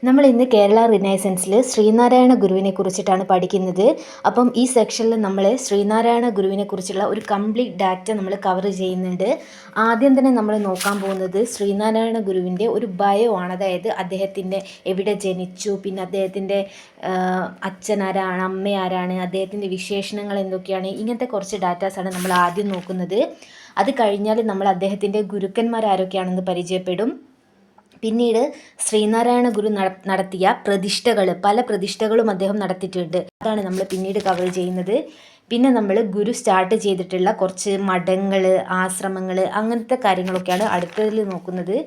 നമ്മൾ ഇന്ന് കേരള റിനൈസൻസിൽ ശ്രീനാരായണ ഗുരുവിനെ കുറിച്ചിട്ടാണ് പഠിക്കുന്നത്. അപ്പം ഈ സെക്ഷനിൽ നമ്മൾ ശ്രീനാരായണ ഗുരുവിനെ കുറിച്ചുള്ള ഒരു കംപ്ലീറ്റ് ഡാറ്റ നമ്മൾ കവർ ചെയ്യുന്നുണ്ട്. ആദ്യം തന്നെ നമ്മൾ നോക്കാൻ പോകുന്നത് ശ്രീനാരായണ ഗുരുവിൻ്റെ ഒരു ബയോ ആണ്. അതായത് അദ്ദേഹത്തിൻ്റെ എവിടെ ജനിച്ചു, പിന്നെ അദ്ദേഹത്തിൻ്റെ അച്ഛൻ ആരാണ്, അമ്മ ആരാണ്, അദ്ദേഹത്തിൻ്റെ വിശേഷണങ്ങൾ എന്തൊക്കെയാണ്, ഇങ്ങനത്തെ കുറച്ച് ഡാറ്റാസാണ് നമ്മൾ ആദ്യം നോക്കുന്നത്. അത് കഴിഞ്ഞാൽ നമ്മൾ അദ്ദേഹത്തിൻ്റെ ഗുരുക്കന്മാർ ആരൊക്കെയാണെന്ന് പരിചയപ്പെടും. പിന്നീട് ശ്രീനാരായണ ഗുരു നടത്തിയ പ്രതിഷ്ഠകൾ, പല പ്രതിഷ്ഠകളും അദ്ദേഹം നടത്തിയിട്ടുണ്ട്. അതാണ് നമ്മൾ പിന്നീട് കവർ ചെയ്യുന്നത്. പിന്നെ നമ്മൾ ഗുരു സ്റ്റാർട്ട് ചെയ്തിട്ടുള്ള കുറച്ച് മഠങ്ങൾ, ആശ്രമങ്ങൾ, അങ്ങനത്തെ കാര്യങ്ങളൊക്കെയാണ് അടുത്തതിൽ നോക്കുന്നത്.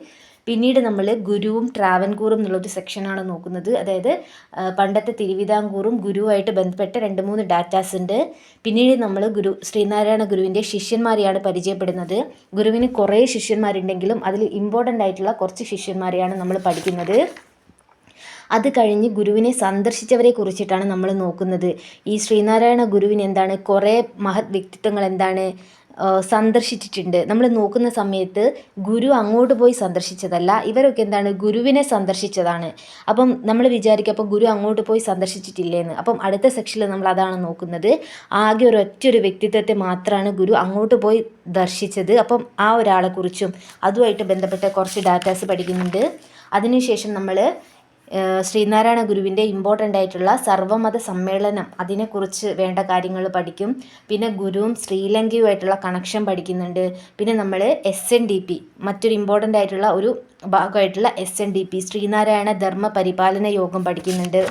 പിന്നീട് നമ്മൾ ഗുരുവും ട്രാവൻകൂറും എന്നുള്ളൊരു സെക്ഷനാണ് നോക്കുന്നത്. അതായത് പണ്ടത്തെ തിരുവിതാംകൂറും ഗുരുവായിട്ട് ബന്ധപ്പെട്ട 2-3 ഡാറ്റാസ് ഉണ്ട്. പിന്നീട് നമ്മൾ ശ്രീനാരായണ ഗുരുവിൻ്റെ ശിഷ്യന്മാരെയാണ് പരിചയപ്പെടുന്നത്. ഗുരുവിന് കുറേ ശിഷ്യന്മാരുണ്ടെങ്കിലും അതിൽ ഇമ്പോർട്ടൻ്റ് ആയിട്ടുള്ള കുറച്ച് ശിഷ്യന്മാരെയാണ് നമ്മൾ പഠിക്കുന്നത്. അത് കഴിഞ്ഞ് ഗുരുവിനെ സന്ദർശിച്ചവരെ കുറിച്ചിട്ടാണ് നമ്മൾ നോക്കുന്നത്. ഈ ശ്രീനാരായണ ഗുരുവിന് എന്താണ് കുറേ മഹത് വ്യക്തിത്വങ്ങൾ എന്താണ് സന്ദർശിച്ചിട്ടുണ്ട്. നമ്മൾ നോക്കുന്ന സമയത്ത് ഗുരു അങ്ങോട്ട് പോയി സന്ദർശിച്ചതല്ല, ഇവരൊക്കെ എന്താണ് ഗുരുവിനെ സന്ദർശിച്ചതാണ്. അപ്പം നമ്മൾ വിചാരിക്കും അപ്പോൾ ഗുരു അങ്ങോട്ട് പോയി സന്ദർശിച്ചിട്ടില്ലേന്ന്. അപ്പം അടുത്ത സെക്ഷനിൽ നമ്മൾ അതാണ് നോക്കുന്നത്. ആകെ ഒരൊറ്റൊരു വ്യക്തിത്വത്തെ മാത്രമാണ് ഗുരു അങ്ങോട്ട് പോയി ദർശിച്ചത്. അപ്പം ആ ഒരാളെക്കുറിച്ചും അതുമായിട്ട് ബന്ധപ്പെട്ട കുറച്ച് ഡാറ്റാസ് പഠിക്കുന്നുണ്ട്. അതിനുശേഷം നമ്മൾ ശ്രീനാരായണ ഗുരുവിൻ്റെ ഇമ്പോർട്ടൻ്റ് ആയിട്ടുള്ള സർവ്വമത സമ്മേളനം, അതിനെക്കുറിച്ച് വേണ്ട കാര്യങ്ങൾ പഠിക്കും. പിന്നെ ഗുരുവും ശ്രീലങ്കയുമായിട്ടുള്ള കണക്ഷൻ പഠിക്കുന്നുണ്ട്. പിന്നെ നമ്മൾ SNDP, മറ്റൊരു ഇമ്പോർട്ടൻ്റ് ആയിട്ടുള്ള ഒരു ഭാഗമായിട്ടുള്ള SNDP, ശ്രീനാരായണ ധർമ്മ പരിപാലന യോഗം പഠിക്കുന്നുണ്ട്.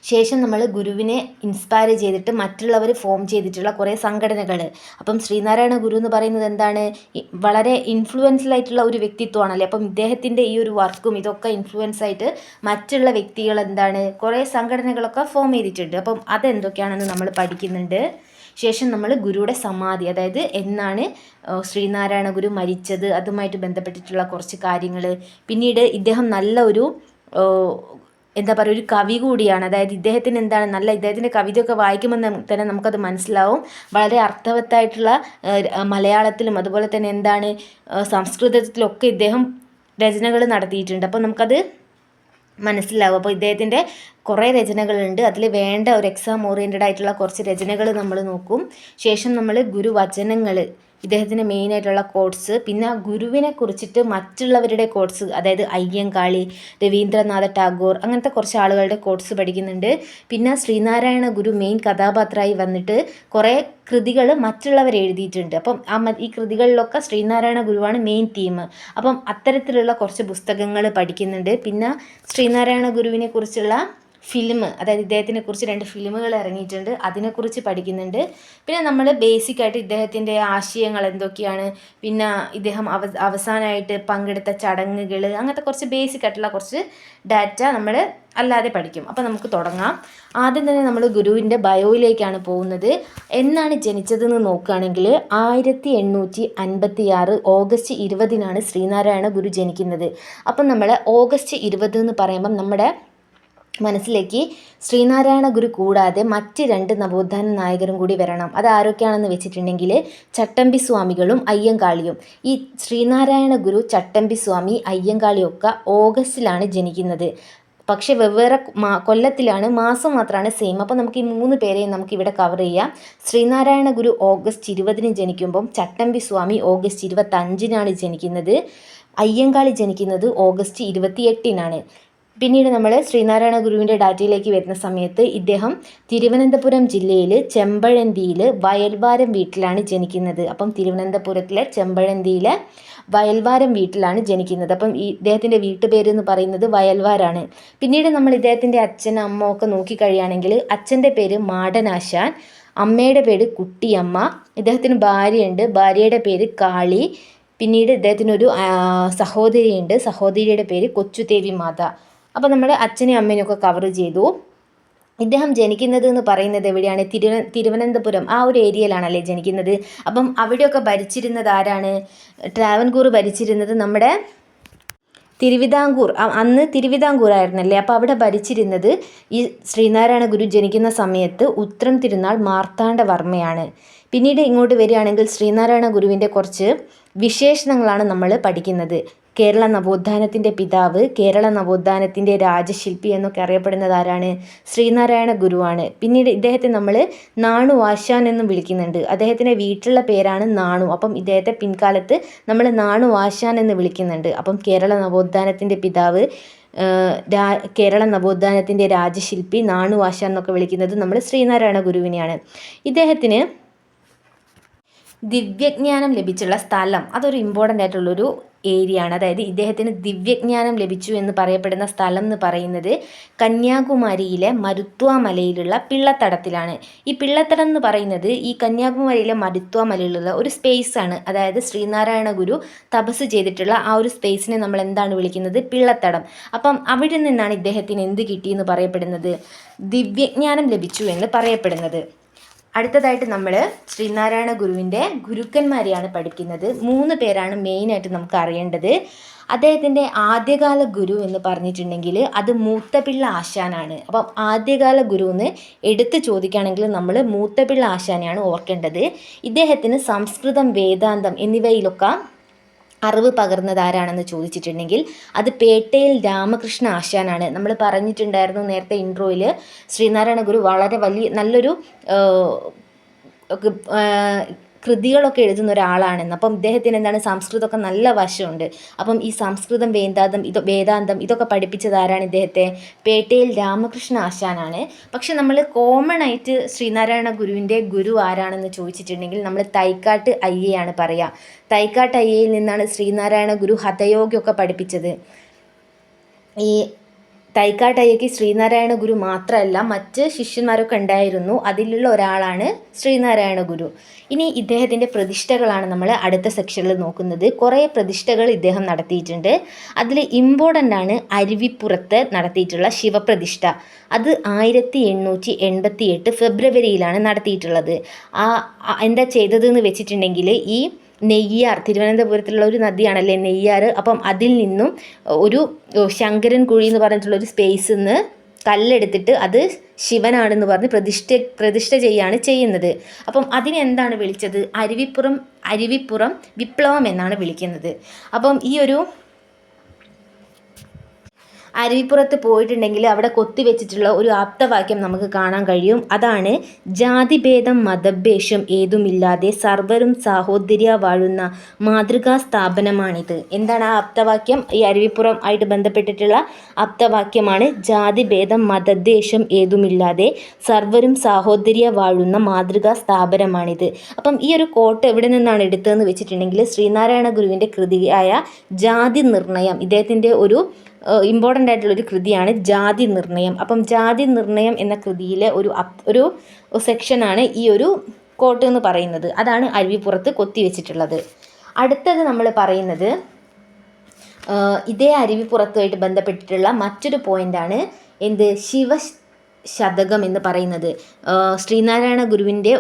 ശേഷം നമ്മൾ ഗുരുവിനെ ഇൻസ്പയർ ചെയ്തിട്ട് മറ്റുള്ളവർ ഫോം ചെയ്തിട്ടുള്ള കുറേ സംഘടനകൾ. അപ്പം ശ്രീനാരായണ ഗുരു എന്ന് പറയുന്നത് എന്താണ്, വളരെ ഇൻഫ്ലുവൻഷ്യൽ ആയിട്ടുള്ള ഒരു വ്യക്തിത്വമാണല്ലേ. അപ്പം ഇദ്ദേഹത്തിൻ്റെ ഈ ഒരു വർക്കും ഇതൊക്കെ ഇൻഫ്ലുവൻസ് ആയിട്ട് മറ്റുള്ള വ്യക്തികൾ എന്താണ് കുറേ സംഘടനകളൊക്കെ ഫോം ചെയ്തിട്ടുണ്ട്. അപ്പം അതെന്തൊക്കെയാണെന്ന് നമ്മൾ പഠിക്കുന്നുണ്ട്. ശേഷം നമ്മൾ ഗുരുയുടെ സമാധി, അതായത് എന്നാണ് ശ്രീനാരായണ ഗുരു മരിച്ചത്, അതുമായിട്ട് ബന്ധപ്പെട്ടിട്ടുള്ള കുറച്ച് കാര്യങ്ങൾ. പിന്നീട് ഇദ്ദേഹം നല്ല ഒരു എന്താ പറയുക, ഒരു കവി കൂടിയാണ്. അതായത് ഇദ്ദേഹത്തിന് എന്താണ് ഇദ്ദേഹത്തിൻ്റെ കവിതയൊക്കെ വായിക്കുമ്പോൾ തന്നെ നമുക്കത് മനസ്സിലാവും. വളരെ അർത്ഥവത്തായിട്ടുള്ള മലയാളത്തിലും അതുപോലെ തന്നെ എന്താണ് സംസ്കൃതത്തിലൊക്കെ ഇദ്ദേഹം രചനകൾ നടത്തിയിട്ടുണ്ട്. അപ്പോൾ നമുക്കത് മനസ്സിലാവും. അപ്പോൾ ഇദ്ദേഹത്തിൻ്റെ കുറേ രചനകളുണ്ട്. അതിൽ വേണ്ട ഒരു എക്സാം ഓറിയൻറ്റഡ് ആയിട്ടുള്ള കുറച്ച് രചനകൾ നമ്മൾ നോക്കും. ശേഷം നമ്മൾ ഗുരുവചനങ്ങൾ, ഇദ്ദേഹത്തിൻ്റെ മെയിനായിട്ടുള്ള കോട്സ്, പിന്നെ ഗുരുവിനെ കുറിച്ചിട്ട് മറ്റുള്ളവരുടെ കോട്സ്, അതായത് അയ്യങ്കാളി, രവീന്ദ്രനാഥ ടാഗോർ, അങ്ങനത്തെ കുറച്ച് ആളുകളുടെ കോട്സ് പഠിക്കുന്നുണ്ട്. പിന്നെ ശ്രീനാരായണ ഗുരു മെയിൻ കഥാപാത്രമായി വന്നിട്ട് കുറേ കൃതികൾ മറ്റുള്ളവർ എഴുതിയിട്ടുണ്ട്. അപ്പം ഈ കൃതികളിലൊക്കെ ശ്രീനാരായണ ഗുരുവാണ് മെയിൻ തീം. അപ്പം അത്തരത്തിലുള്ള കുറച്ച് പുസ്തകങ്ങൾ പഠിക്കുന്നുണ്ട്. പിന്നെ ശ്രീനാരായണ ഗുരുവിനെ കുറിച്ചുള്ള ഫിലിം, അതായത് ഇദ്ദേഹത്തിനെ കുറിച്ച് 2 ഫിലിമുകൾ ഇറങ്ങിയിട്ടുണ്ട്, അതിനെക്കുറിച്ച് പഠിക്കുന്നുണ്ട്. പിന്നെ നമ്മൾ ബേസിക്കായിട്ട് ഇദ്ദേഹത്തിൻ്റെ ആശയങ്ങൾ എന്തൊക്കെയാണ്, പിന്നെ ഇദ്ദേഹം അവസാനമായിട്ട് പങ്കെടുത്ത ചടങ്ങുകൾ, അങ്ങനത്തെ കുറച്ച് ബേസിക് ആയിട്ടുള്ള കുറച്ച് ഡാറ്റ നമ്മൾ അല്ലാതെ പഠിക്കും. അപ്പോൾ നമുക്ക് തുടങ്ങാം. ആദ്യം തന്നെ നമ്മൾ ഗുരുവിൻ്റെ ബയോയിലേക്കാണ് പോകുന്നത്. എന്നാണ് ജനിച്ചതെന്ന് നോക്കുകയാണെങ്കിൽ 1856 ഓഗസ്റ്റ് 20 ശ്രീനാരായണ ഗുരു ജനിക്കുന്നത്. അപ്പം നമ്മൾ ഓഗസ്റ്റ് 20 എന്ന് പറയുമ്പം നമ്മുടെ മനസ്സിലേക്ക് ശ്രീനാരായണ ഗുരു കൂടാതെ മറ്റ് 2 നവോത്ഥാന നായകരും കൂടി വരണം. അത് ആരൊക്കെയാണെന്ന് വെച്ചിട്ടുണ്ടെങ്കിൽ ചട്ടമ്പി സ്വാമികളും അയ്യങ്കാളിയും. ഈ ശ്രീനാരായണ ഗുരു, ചട്ടമ്പി സ്വാമി, അയ്യങ്കാളിയൊക്കെ ഓഗസ്റ്റിലാണ് ജനിക്കുന്നത്. പക്ഷേ വെവ്വേറെ കൊല്ലത്തിലാണ്, മാസം മാത്രമാണ് സെയിം. അപ്പോൾ നമുക്ക് ഈ 3 പേരെയും നമുക്കിവിടെ കവർ ചെയ്യാം. ശ്രീനാരായണ ഗുരു ഓഗസ്റ്റ് 20 ജനിക്കുമ്പം ചട്ടമ്പി സ്വാമി ഓഗസ്റ്റ് 25 ജനിക്കുന്നത്. അയ്യങ്കാളി ജനിക്കുന്നത് ഓഗസ്റ്റ് 28. പിന്നീട് നമ്മൾ ശ്രീനാരായണ ഗുരുവിൻ്റെ ഡാറ്റയിലേക്ക് വരുന്ന സമയത്ത് ഇദ്ദേഹം തിരുവനന്തപുരം ജില്ലയിൽ ചെമ്പഴന്തിയിൽ വയൽവാരം വീട്ടിലാണ് ജനിക്കുന്നത്. അപ്പം തിരുവനന്തപുരത്തിലെ ചെമ്പഴന്തിയിലെ വയൽവാരം വീട്ടിലാണ് ജനിക്കുന്നത്. അപ്പം ഇദ്ദേഹത്തിൻ്റെ വീട്ടുപേര് എന്ന് പറയുന്നത് വയൽവാരാണ്. പിന്നീട് നമ്മൾ ഇദ്ദേഹത്തിൻ്റെ അച്ഛൻ അമ്മ ഒക്കെ നോക്കിക്കഴിയുകയാണെങ്കിൽ അച്ഛൻ്റെ പേര് മാടനാശാൻ, അമ്മയുടെ പേര് കുട്ടിയമ്മ, ഇദ്ദേഹത്തിന് ഭാര്യയുണ്ട്, ഭാര്യയുടെ പേര് കാളി. പിന്നീട് ഇദ്ദേഹത്തിനൊരു സഹോദരിയുണ്ട്, സഹോദരിയുടെ പേര് കൊച്ചുദേവി മാത. അപ്പോൾ നമ്മുടെ അച്ഛനെയും അമ്മേനെയും ഒക്കെ കവർ ചെയ്തു. ഇദ്ദേഹം ജനിക്കുന്നത് എന്ന് പറയുന്നത് എവിടെയാണ്, തിരുവനന്തപുരം ആ ഒരു ഏരിയയിലാണല്ലേ ജനിക്കുന്നത്. അപ്പം അവിടെയൊക്കെ ഭരിച്ചിരുന്നത് ആരാണ്, ട്രാവൻകൂർ ഭരിച്ചിരുന്നത് നമ്മുടെ തിരുവിതാംകൂർ, അന്ന് തിരുവിതാംകൂർ ആയിരുന്നല്ലേ. അപ്പോൾ അവിടെ ഭരിച്ചിരുന്നത് ഈ ശ്രീനാരായണ ഗുരു ജനിക്കുന്ന സമയത്ത് ഉത്രം തിരുനാൾ മാർത്താണ്ഡവർമ്മയാണ്. പിന്നീട് ഇങ്ങോട്ട് വരികയാണെങ്കിൽ ശ്രീനാരായണ ഗുരുവിൻ്റെ കുറച്ച് വിശേഷണങ്ങളാണ് നമ്മൾ പഠിക്കുന്നത്. കേരള നവോത്ഥാനത്തിൻ്റെ പിതാവ്, കേരള നവോത്ഥാനത്തിൻ്റെ രാജശില്പി എന്നൊക്കെ അറിയപ്പെടുന്നത് ആരാണ്? ശ്രീനാരായണ ഗുരുവാണ്. പിന്നീട് ഇദ്ദേഹത്തെ നമ്മൾ നാണു ആശാൻ എന്നും വിളിക്കുന്നുണ്ട്. അദ്ദേഹത്തിൻ്റെ വീട്ടിലുള്ള പേരാണ് നാണു. അപ്പം ഇദ്ദേഹത്തെ പിൻകാലത്ത് നമ്മൾ നാണു ആശാൻ എന്ന് വിളിക്കുന്നുണ്ട്. അപ്പം കേരള നവോത്ഥാനത്തിൻ്റെ പിതാവ്, കേരള നവോത്ഥാനത്തിൻ്റെ രാജശില്പി, നാണു ആശാൻ എന്നൊക്കെ വിളിക്കുന്നത് നമ്മൾ ശ്രീനാരായണ ഗുരുവിനെയാണ്. ഇദ്ദേഹത്തിന് ദിവ്യജ്ഞാനം ലഭിച്ചുള്ള സ്ഥലം, അതൊരു ഇമ്പോർട്ടൻ്റ് ആയിട്ടുള്ളൊരു ഏരിയ ആണ്. അതായത് ഇദ്ദേഹത്തിന് ദിവ്യജ്ഞാനം ലഭിച്ചു എന്ന് പറയപ്പെടുന്ന സ്ഥലം എന്ന് പറയുന്നത് കന്യാകുമാരിയിലെ മരുത്വ മലയിലുള്ള പിള്ളത്തടത്തിലാണ്. ഈ പിള്ളത്തടം എന്ന് പറയുന്നത് ഈ കന്യാകുമാരിയിലെ മരുത്വ മലയിലുള്ള ഒരു സ്പേസ് ആണ്. അതായത് ശ്രീനാരായണ ഗുരു തപസ് ചെയ്തിട്ടുള്ള ആ ഒരു സ്പേസിനെ നമ്മൾ എന്താണ് വിളിക്കുന്നത്? പിള്ളത്തടം. അപ്പം അവിടെ നിന്നാണ് ഇദ്ദേഹത്തിന് എന്ത് കിട്ടിയെന്ന് പറയപ്പെടുന്നത്? ദിവ്യജ്ഞാനം ലഭിച്ചു എന്ന് പറയപ്പെടുന്നത്. അടുത്തതായിട്ട് നമ്മൾ ശ്രീനാരായണ ഗുരുവിൻ്റെ ഗുരുക്കന്മാരെയാണ് പഠിക്കുന്നത്. 3 പേരാണ് മെയിനായിട്ട് നമുക്ക് അറിയേണ്ടത്. അദ്ദേഹത്തിൻ്റെ ആദ്യകാല ഗുരു എന്ന് പറഞ്ഞിട്ടുണ്ടെങ്കിൽ അത് മൂത്തപിള്ള ആശാനാണ്. അപ്പം ആദ്യകാല ഗുരു എന്ന് എടുത്ത് ചോദിക്കുകയാണെങ്കിൽ നമ്മൾ മൂത്തപിള്ള ആശാനെയാണ് ഓർക്കേണ്ടത്. ഇദ്ദേഹത്തിന് സംസ്കൃതം, വേദാന്തം എന്നിവയിലൊക്കെ അറിവ് പകർന്നത് ആരാണെന്ന് ചോദിച്ചിട്ടുണ്ടെങ്കിൽ അത് പേട്ടയിൽ രാമകൃഷ്ണ ആശാനാണ്. നമ്മൾ പറഞ്ഞിട്ടുണ്ടായിരുന്നു നേരത്തെ ഇൻട്രോയിൽ, ശ്രീനാരായണ ഗുരു വളരെ നല്ലൊരു കൃതികളൊക്കെ എഴുതുന്ന ഒരാളാണെന്ന്. അപ്പം ഇദ്ദേഹത്തിന് എന്താണ്, സംസ്കൃതമൊക്കെ നല്ല വശമുണ്ട്. അപ്പം ഈ സംസ്കൃതം, വേദാന്തം ഇതൊക്കെ പഠിപ്പിച്ചത് ആരാണ് ഇദ്ദേഹത്തെ? പേട്ടയിൽ രാമകൃഷ്ണ ആശാനാണ്. പക്ഷെ നമ്മൾ കോമൺ ആയിട്ട് ശ്രീനാരായണ ഗുരുവിൻ്റെ ഗുരു ആരാണെന്ന് ചോദിച്ചിട്ടുണ്ടെങ്കിൽ നമ്മൾ തൈക്കാട്ട് അയ്യയാണ് പറയുക. തൈക്കാട്ട് അയ്യയിൽ നിന്നാണ് ശ്രീനാരായണ ഗുരു ഹഠയോഗയൊക്കെ പഠിപ്പിച്ചത്. ഈ തൈക്കാട്ട് അയ്യയ്ക്ക് ശ്രീനാരായണ ഗുരു മാത്രമല്ല മറ്റ് ശിഷ്യന്മാരൊക്കെ ഉണ്ടായിരുന്നു. അതിലുള്ള ഒരാളാണ് ശ്രീനാരായണ ഗുരു. ഇനി ഇദ്ദേഹത്തിൻ്റെ പ്രതിഷ്ഠകളാണ് നമ്മൾ അടുത്ത സെക്ഷനിൽ നോക്കുന്നത്. കുറേ പ്രതിഷ്ഠകൾ ഇദ്ദേഹം നടത്തിയിട്ടുണ്ട്. അതിൽ ഇമ്പോർട്ടൻ്റ് ആണ് അരുവിപ്പുറത്ത് നടത്തിയിട്ടുള്ള ശിവപ്രതിഷ്ഠ. അത് 1888 ഫെബ്രുവരിയിലാണ് നടത്തിയിട്ടുള്ളത്. എന്താ ചെയ്തതെന്ന് വെച്ചിട്ടുണ്ടെങ്കിൽ ഈ നെയ്യാർ, തിരുവനന്തപുരത്തുള്ള ഒരു നദിയാണല്ലേ നെയ്യാർ. അപ്പം അതിൽ നിന്നും ഒരു ശങ്കരൻ കുഴി എന്ന് പറഞ്ഞിട്ടുള്ളൊരു സ്പേസിൽ നിന്ന് കല്ലെടുത്തിട്ട് അത് ശിവനാണെന്ന് പറഞ്ഞ് പ്രതിഷ്ഠ ചെയ്യാണ് ചെയ്യുന്നത്. അപ്പം അതിനെന്താണ് വിളിച്ചത്? അരുവിപ്പുറം വിപ്ലവം എന്നാണ് വിളിക്കുന്നത്. അപ്പം ഈ ഒരു അരുവിപ്പുറത്ത് പോയിട്ടുണ്ടെങ്കിൽ അവിടെ കൊത്തിവെച്ചിട്ടുള്ള ഒരു ആപ്തവാക്യം നമുക്ക് കാണാൻ കഴിയും. അതാണ് ജാതിഭേദം മതഭേഷം ഏതുമില്ലാതെ സർവരും സാഹോദര്യ വാഴുന്ന മാതൃകാ സ്ഥാപനമാണിത്. എന്താണ് ആ ആപ്തവാക്യം? ഈ അരുവിപ്പുറം ആയിട്ട് ബന്ധപ്പെട്ടിട്ടുള്ള ആപ്തവാക്യമാണ് ജാതിഭേദം മതദ്വേഷം ഏതുമില്ലാതെ സർവരും സാഹോദര്യ വാഴുന്ന മാതൃകാ സ്ഥാപനമാണിത്. അപ്പം ഈ ഒരു കോട്ട് എവിടെ നിന്നാണ് എടുത്തതെന്ന് വെച്ചിട്ടുണ്ടെങ്കിൽ ശ്രീനാരായണ ഗുരുവിൻ്റെ കൃതിയായ ജാതി നിർണയം, ഇദ്ദേഹത്തിൻ്റെ ഒരു ഇമ്പോർട്ടൻ്റ് ആയിട്ടുള്ളൊരു കൃതിയാണ് ജാതി നിർണയം. അപ്പം ജാതി നിർണയം എന്ന കൃതിയിലെ ഒരു സെക്ഷനാണ് ഈ ഒരു കോട്ട് എന്ന് പറയുന്നത്. അതാണ് അരുവിപ്പുറത്ത് കൊത്തിവെച്ചിട്ടുള്ളത്. അടുത്തത് നമ്മൾ പറയുന്നത് ഇതേ അരുവിപ്പുറത്തുമായിട്ട് ബന്ധപ്പെട്ടിട്ടുള്ള മറ്റൊരു പോയിൻ്റാണ് എന്ത്? ശിവശതകം എന്ന് പറയുന്നത്. ശ്രീനാരായണ ഗുരുവിൻ്റെ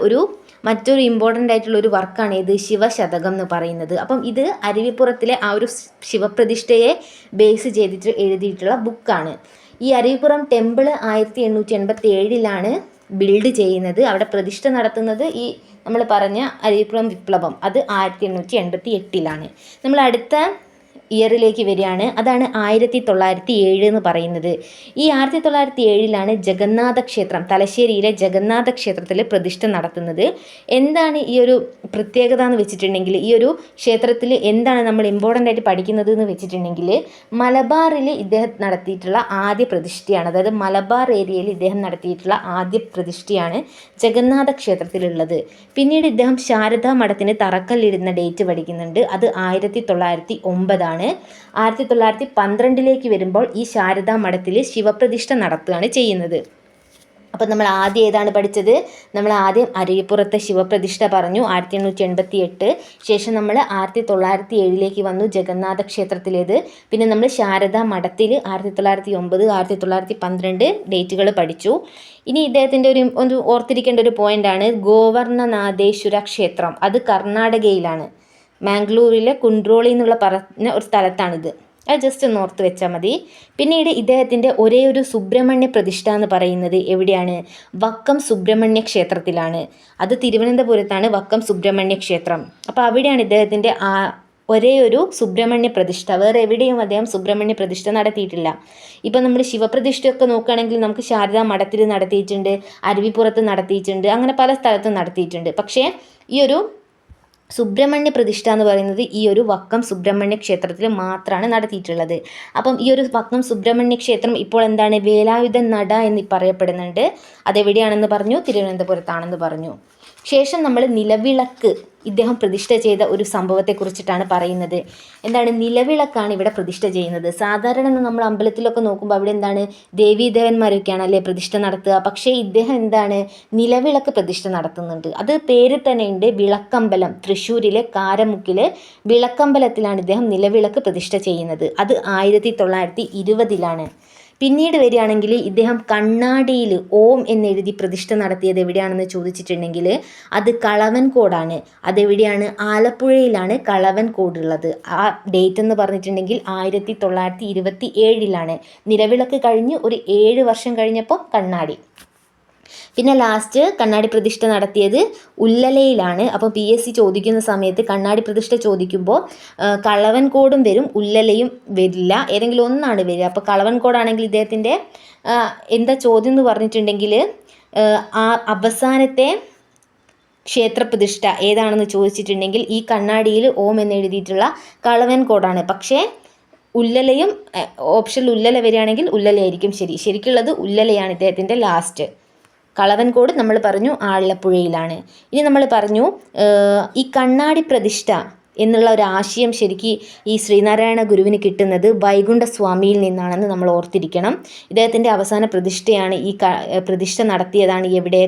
മറ്റൊരു ഇമ്പോർട്ടൻ്റ് ആയിട്ടുള്ള ഒരു വർക്കാണ് ഇത് ശിവശതകം എന്ന് പറയുന്നത്. അപ്പം ഇത് അരുവിപ്പുറത്തിലെ ആ ഒരു ശിവപ്രതിഷ്ഠയെ ബേസ് ചെയ്തിട്ട് എഴുതിയിട്ടുള്ള ബുക്കാണ്. ഈ അരുവിപ്പുറം ടെമ്പിൾ 1887 ബിൽഡ് ചെയ്യുന്നത്. അവിടെ പ്രതിഷ്ഠ നടത്തുന്നത് ഈ നമ്മൾ പറഞ്ഞ അരുവിപ്പുറം വിപ്ലവം, അത് 1888 നമ്മൾ അടുത്ത ഇയറിലേക്ക് വരികയാണ്. അതാണ് 1907 എന്ന് പറയുന്നത്. ഈ 1907 ജഗന്നാഥ ക്ഷേത്രം, തലശ്ശേരിയിലെ ജഗന്നാഥ ക്ഷേത്രത്തിൽ പ്രതിഷ്ഠ നടത്തുന്നത്. എന്താണ് ഈ ഒരു പ്രത്യേകത എന്ന് വെച്ചിട്ടുണ്ടെങ്കിൽ, ഈ ഒരു ക്ഷേത്രത്തിൽ എന്താണ് നമ്മൾ ഇമ്പോർട്ടൻ്റ് ആയിട്ട് പഠിക്കുന്നത് എന്ന് വെച്ചിട്ടുണ്ടെങ്കിൽ, മലബാറിൽ ഇദ്ദേഹം നടത്തിയിട്ടുള്ള ആദ്യ പ്രതിഷ്ഠയാണ്. അതായത് മലബാർ ഏരിയയിൽ ഇദ്ദേഹം നടത്തിയിട്ടുള്ള ആദ്യ പ്രതിഷ്ഠയാണ് ജഗന്നാഥ ക്ഷേത്രത്തിലുള്ളത്. പിന്നീട് ഇദ്ദേഹം ശാരദാ മഠത്തിന് തറക്കല്ലിടുന്ന ഡേറ്റ് പഠിക്കുന്നുണ്ട്. അത് 1909. 1912 വരുമ്പോൾ ഈ ശാരദാ മഠത്തിൽ ശിവപ്രതിഷ്ഠ നടത്തുകയാണ് ചെയ്യുന്നത്. അപ്പം നമ്മൾ ആദ്യം ഏതാണ് പഠിച്ചത്? നമ്മൾ ആദ്യം അരുവിപ്പുറത്തെ ശിവപ്രതിഷ്ഠ പറഞ്ഞു 1888. ശേഷം നമ്മൾ 1907 വന്നു ജഗന്നാഥ ക്ഷേത്രത്തിലേത്. പിന്നെ നമ്മൾ ശാരദാ മഠത്തിൽ 1909, 1912 ഡേറ്റുകൾ പഠിച്ചു. ഇനി ഇദ്ദേഹത്തിൻ്റെ ഒരു ഓർത്തിരിക്കേണ്ട ഒരു പോയിൻ്റാണ് ഗോവർണനാഥേശ്വര ക്ഷേത്രം. അത് കർണാടകയിലാണ്, മാംഗ്ലൂരിലെ കുണ്ട്രോളി എന്നുള്ള പറഞ്ഞ ഒരു സ്ഥലത്താണിത്. അത് ജസ്റ്റ് ഒന്ന് ഓർത്ത് വെച്ചാൽ മതി. പിന്നീട് ഇദ്ദേഹത്തിൻ്റെ ഒരേ ഒരു സുബ്രഹ്മണ്യ പ്രതിഷ്ഠ എന്ന് പറയുന്നത് എവിടെയാണ്? വക്കം സുബ്രഹ്മണ്യ ക്ഷേത്രത്തിലാണ്. അത് തിരുവനന്തപുരത്താണ് വക്കം സുബ്രഹ്മണ്യ ക്ഷേത്രം. അപ്പോൾ അവിടെയാണ് ഇദ്ദേഹത്തിൻ്റെ ഒരേ ഒരു സുബ്രഹ്മണ്യ പ്രതിഷ്ഠ, വേറെ എവിടെയും അദ്ദേഹം സുബ്രഹ്മണ്യ പ്രതിഷ്ഠ നടത്തിയിട്ടില്ല. ഇപ്പം നമ്മൾ ശിവപ്രതിഷ്ഠയൊക്കെ നോക്കുകയാണെങ്കിൽ നമുക്ക് ശാരദാ മഠത്തിൽ നടത്തിയിട്ടുണ്ട്, അരുവിപ്പുറത്ത് നടത്തിയിട്ടുണ്ട്, അങ്ങനെ പല സ്ഥലത്തും നടത്തിയിട്ടുണ്ട്. പക്ഷേ ഈ ഒരു സുബ്രഹ്മണ്യ പ്രതിഷ്ഠ എന്ന് പറയുന്നത് ഈ ഒരു വക്കം സുബ്രഹ്മണ്യ ക്ഷേത്രത്തിൽ മാത്രമാണ് നടത്തിയിട്ടുള്ളത്. അപ്പം ഈ ഒരു വക്കം സുബ്രഹ്മണ്യ ക്ഷേത്രം ഇപ്പോൾ എന്താണ്, വേലായുധ നട എന്ന് പറയപ്പെടുന്നുണ്ട്. അതെവിടെയാണെന്ന് പറഞ്ഞു, തിരുവനന്തപുരത്താണെന്ന് പറഞ്ഞു. ശേഷം നമ്മൾ നിലവിളക്ക് ഇദ്ദേഹം പ്രതിഷ്ഠ ചെയ്ത ഒരു സംഭവത്തെക്കുറിച്ചിട്ടാണ് പറയുന്നത്. എന്താണ്, നിലവിളക്കാണ് ഇവിടെ പ്രതിഷ്ഠ ചെയ്യുന്നത്. സാധാരണ നമ്മൾ അമ്പലത്തിലൊക്കെ നോക്കുമ്പോൾ അവിടെ എന്താണ്, ദേവീദേവന്മാരൊക്കെയാണ് അല്ലേ പ്രതിഷ്ഠ നടത്തുക. പക്ഷേ ഇദ്ദേഹം എന്താണ്, നിലവിളക്ക് പ്രതിഷ്ഠ നടത്തുന്നുണ്ട്. അത് പേരിൽ തന്നെ ഉണ്ട്, വിളക്കമ്പലം. തൃശ്ശൂരിലെ കാരമുക്കിലെ വിളക്കമ്പലത്തിലാണ് ഇദ്ദേഹം നിലവിളക്ക് പ്രതിഷ്ഠ ചെയ്യുന്നത്. അത് 1920-ലാണ്. പിന്നീട് വരികയാണെങ്കിൽ ഇദ്ദേഹം കണ്ണാടിയിൽ ഓം എന്നെഴുതി പ്രതിഷ്ഠ നടത്തിയത് എവിടെയാണെന്ന് ചോദിച്ചിട്ടുണ്ടെങ്കിൽ അത് കളവൻകോടാണ്. അതെവിടെയാണ്, ആലപ്പുഴയിലാണ് കളവൻകോടുള്ളത്. ആ ഡേറ്റ് എന്ന് പറഞ്ഞിട്ടുണ്ടെങ്കിൽ 1927-ലാണ്. നിലവിളക്ക് കഴിഞ്ഞ് ഒരു 7 വർഷം കഴിഞ്ഞപ്പോൾ കണ്ണാടി. പിന്നെ ലാസ്റ്റ് കണ്ണാടി പ്രതിഷ്ഠ നടത്തിയത് ഉല്ലലയിലാണ്. അപ്പോൾ PSC ചോദിക്കുന്ന സമയത്ത് കണ്ണാടി പ്രതിഷ്ഠ ചോദിക്കുമ്പോൾ കളവൻകോടും വരും, ഉല്ലലയും വരില്ല, ഏതെങ്കിലും ഒന്നാണ് വരിക. അപ്പോൾ കളവൻകോടാണെങ്കിൽ ഇദ്ദേഹത്തിൻ്റെ എന്താ ചോദ്യം എന്ന് പറഞ്ഞിട്ടുണ്ടെങ്കിൽ ആ അവസാനത്തെ ക്ഷേത്രപ്രതിഷ്ഠ ഏതാണെന്ന് ചോദിച്ചിട്ടുണ്ടെങ്കിൽ ഈ കണ്ണാടിയിൽ ഓം എന്നെഴുതിയിട്ടുള്ള കളവൻകോടാണ്. പക്ഷേ ഉല്ലലയും ഓപ്ഷനിൽ ഉല്ലല വരികയാണെങ്കിൽ ഉല്ലലയായിരിക്കും ശരിക്കുള്ളത് ഉല്ലലയാണ് ഇദ്ദേഹത്തിൻ്റെ ലാസ്റ്റ്. കളവൻകോട് നമ്മൾ പറഞ്ഞു ആലപ്പുഴയിലാണ്. ഇനി നമ്മൾ പറഞ്ഞു ഈ കണ്ണാടി പ്രതിഷ്ഠ എന്നുള്ള ഒരു ആശയം ശരിക്കും ഈ ശ്രീനാരായണ ഗുരുവിന് കിട്ടുന്നത് വൈകുണ്ഠസ്വാമിയിൽ നിന്നാണെന്ന് നമ്മൾ ഓർത്തിരിക്കണം. ഇദ്ദേഹത്തിൻ്റെ അവസാന പ്രതിഷ്ഠയാണ് ഈ പ്രതിഷ്ഠ നടത്തിയതാണ് എവിടെ,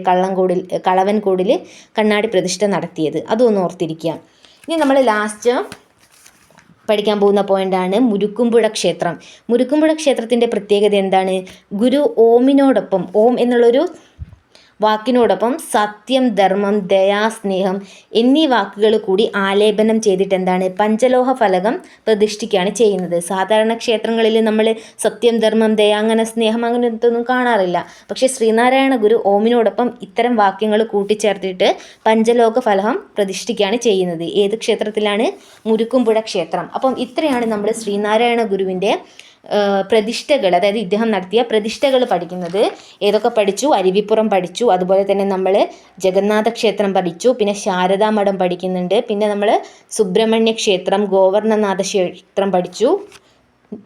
കളവൻകോടിൽ കണ്ണാടി പ്രതിഷ്ഠ നടത്തിയത്. അതൊന്ന് ഓർത്തിരിക്കുക. ഇനി നമ്മൾ ലാസ്റ്റ് പഠിക്കാൻ പോകുന്ന പോയിൻ്റാണ് മുരുക്കുംപുഴ ക്ഷേത്രം. മുരുക്കുംപുഴ ക്ഷേത്രത്തിൻ്റെ പ്രത്യേകത എന്താണ്, ഗുരു ഓമിനോടൊപ്പം, ഓം എന്നുള്ളൊരു വാക്കിനോടൊപ്പം സത്യം, ധർമ്മം, ദയ, സ്നേഹം എന്നീ വാക്കുകൾ കൂടി ആലേപനം ചെയ്തിട്ട് എന്താണ്, പഞ്ചലോഹ ഫലകം പ്രതിഷ്ഠിക്കുകയാണ് ചെയ്യുന്നത്. സാധാരണ ക്ഷേത്രങ്ങളിൽ നമ്മൾ സത്യം, ധർമ്മം, ദയ, അങ്ങനെ സ്നേഹം അങ്ങനത്തൊന്നും കാണാറില്ല. പക്ഷേ ശ്രീനാരായണ ഗുരു ഓമിനോടൊപ്പം ഇത്തരം വാക്യങ്ങൾ കൂട്ടിച്ചേർത്തിട്ട് പഞ്ചലോഹ ഫലകം പ്രതിഷ്ഠിക്കുകയാണ് ചെയ്യുന്നത്. ഏത് ക്ഷേത്രത്തിലാണ്, മുരുക്കുംപുഴ ക്ഷേത്രം. അപ്പം ഇത്രയാണ് നമ്മൾ ശ്രീനാരായണ ഗുരുവിൻ്റെ പ്രതിഷ്ഠകൾ, അതായത് ഇദ്ദേഹം നടത്തിയ പ്രതിഷ്ഠകൾ പഠിക്കുന്നത്. ഏതൊക്കെ പഠിച്ചു, അരുവിപ്പുറം പഠിച്ചു, അതുപോലെ തന്നെ നമ്മൾ ജഗന്നാഥ ക്ഷേത്രം പഠിച്ചു, പിന്നെ ശാരദാ മഠം പഠിക്കുന്നുണ്ട്, പിന്നെ നമ്മൾ സുബ്രഹ്മണ്യ ക്ഷേത്രം, ഗോവർണനാഥ ക്ഷേത്രം പഠിച്ചു,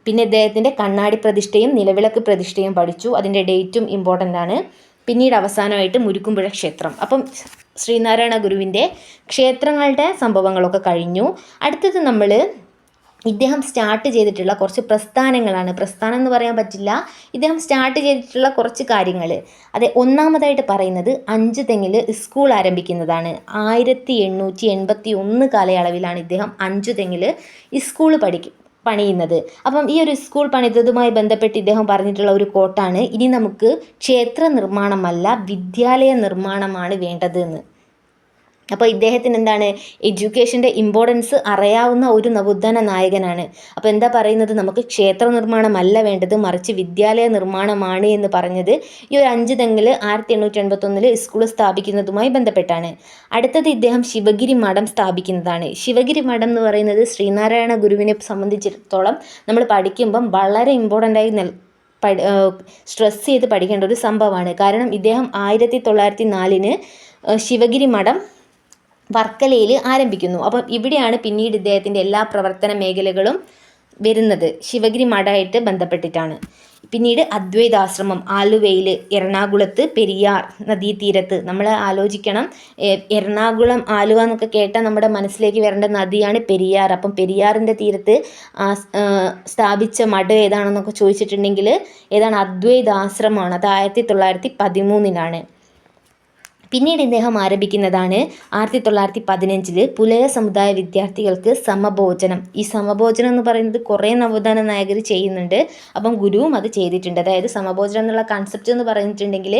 പിന്നെ ഇദ്ദേഹത്തിൻ്റെ കണ്ണാടി പ്രതിഷ്ഠയും നിലവിളക്ക് പ്രതിഷ്ഠയും പഠിച്ചു. അതിൻ്റെ ഡേറ്റും ഇമ്പോർട്ടൻ്റ് ആണ്. പിന്നീട് അവസാനമായിട്ട് മുരുക്കുംപുഴ ക്ഷേത്രം. അപ്പം ശ്രീനാരായണ ഗുരുവിൻ്റെ ക്ഷേത്രങ്ങളുടെ സംഭവങ്ങളൊക്കെ കഴിഞ്ഞു. അടുത്തത് നമ്മൾ ഇദ്ദേഹം സ്റ്റാർട്ട് ചെയ്തിട്ടുള്ള കുറച്ച് പ്രസ്ഥാനങ്ങളാണ്. പ്രസ്ഥാനം എന്ന് പറയാൻ പറ്റില്ല, ഇദ്ദേഹം സ്റ്റാർട്ട് ചെയ്തിട്ടുള്ള കുറച്ച് കാര്യങ്ങൾ. അതെ, ഒന്നാമതായിട്ട് പറയുന്നത് 5 തെങ്ങിൽ സ്കൂൾ ആരംഭിക്കുന്നതാണ്. 1881 കാലയളവിലാണ് ഇദ്ദേഹം 5 തെങ്ങിൽ സ്കൂൾ പണിയുന്നത്. അപ്പം ഈ ഒരു സ്കൂൾ പണിതതുമായി ബന്ധപ്പെട്ട് ഇദ്ദേഹം പറഞ്ഞിട്ടുള്ള ഒരു കോട്ടാണ്, ഇനി നമുക്ക് ക്ഷേത്ര നിർമ്മാണമല്ല വിദ്യാലയ നിർമ്മാണമാണ് വേണ്ടത് എന്ന്. അപ്പോൾ ഇദ്ദേഹത്തിന് എന്താണ്, എഡ്യൂക്കേഷൻ്റെ ഇമ്പോർട്ടൻസ് അറിയാവുന്ന ഒരു നവോത്ഥാന നായകനാണ്. അപ്പോൾ എന്താ പറയുന്നത്, നമുക്ക് ക്ഷേത്ര നിർമ്മാണമല്ല വേണ്ടത്, മറിച്ച് വിദ്യാലയ നിർമ്മാണമാണ് എന്ന് പറഞ്ഞത് ഈ ഒരു 5 തെങ്ങിൽ 1881 സ്കൂൾ സ്ഥാപിക്കുന്നതുമായി ബന്ധപ്പെട്ടാണ്. അടുത്തത് ഇദ്ദേഹം ശിവഗിരി മഠം സ്ഥാപിക്കുന്നതാണ്. ശിവഗിരി മഠം എന്ന് പറയുന്നത് ശ്രീനാരായണ ഗുരുവിനെ സംബന്ധിച്ചിടത്തോളം നമ്മൾ പഠിക്കുമ്പം വളരെ ഇമ്പോർട്ടൻ്റായി സ്ട്രെസ് ചെയ്ത് പഠിക്കേണ്ട ഒരു സംഭവമാണ്. കാരണം ഇദ്ദേഹം 1904 ശിവഗിരി മഠം വർക്കലയിൽ ആരംഭിക്കുന്നു. അപ്പം ഇവിടെയാണ് പിന്നീട് ഇദ്ദേഹത്തിൻ്റെ എല്ലാ പ്രവർത്തന മേഖലകളും വരുന്നത്, ശിവഗിരി മഠമായിട്ട് ബന്ധപ്പെട്ടിട്ടാണ്. പിന്നീട് അദ്വൈതാശ്രമം ആലുവയിൽ, എറണാകുളത്ത്, പെരിയാർ നദീതീരത്ത്. നമ്മൾ ആലോചിക്കണം, എറണാകുളം ആലുവ എന്നൊക്കെ കേട്ടാൽ നമ്മുടെ മനസ്സിലേക്ക് വരേണ്ട നദിയാണ് പെരിയാർ. അപ്പം പെരിയാറിൻ്റെ തീരത്ത് സ്ഥാപിച്ച മഠം ഏതാണെന്നൊക്കെ ചോദിച്ചിട്ടുണ്ടെങ്കിൽ ഏതാണ്, അദ്വൈതാശ്രമമാണ്. അത് 1913 പിന്നീട് ഇദ്ദേഹം ആരംഭിക്കുന്നതാണ് 1915 പുലയ സമുദായ വിദ്യാർത്ഥികൾക്ക് സമഭോജനം. ഈ സമഭോജനം എന്ന് പറയുന്നത് കുറേ നവോത്ഥാന നായകർ ചെയ്യുന്നുണ്ട്, അപ്പം ഗുരുവും അത് ചെയ്തിട്ടുണ്ട്. അതായത് സമഭോജനം എന്നുള്ള കൺസെപ്റ്റ് എന്ന് പറഞ്ഞിട്ടുണ്ടെങ്കിൽ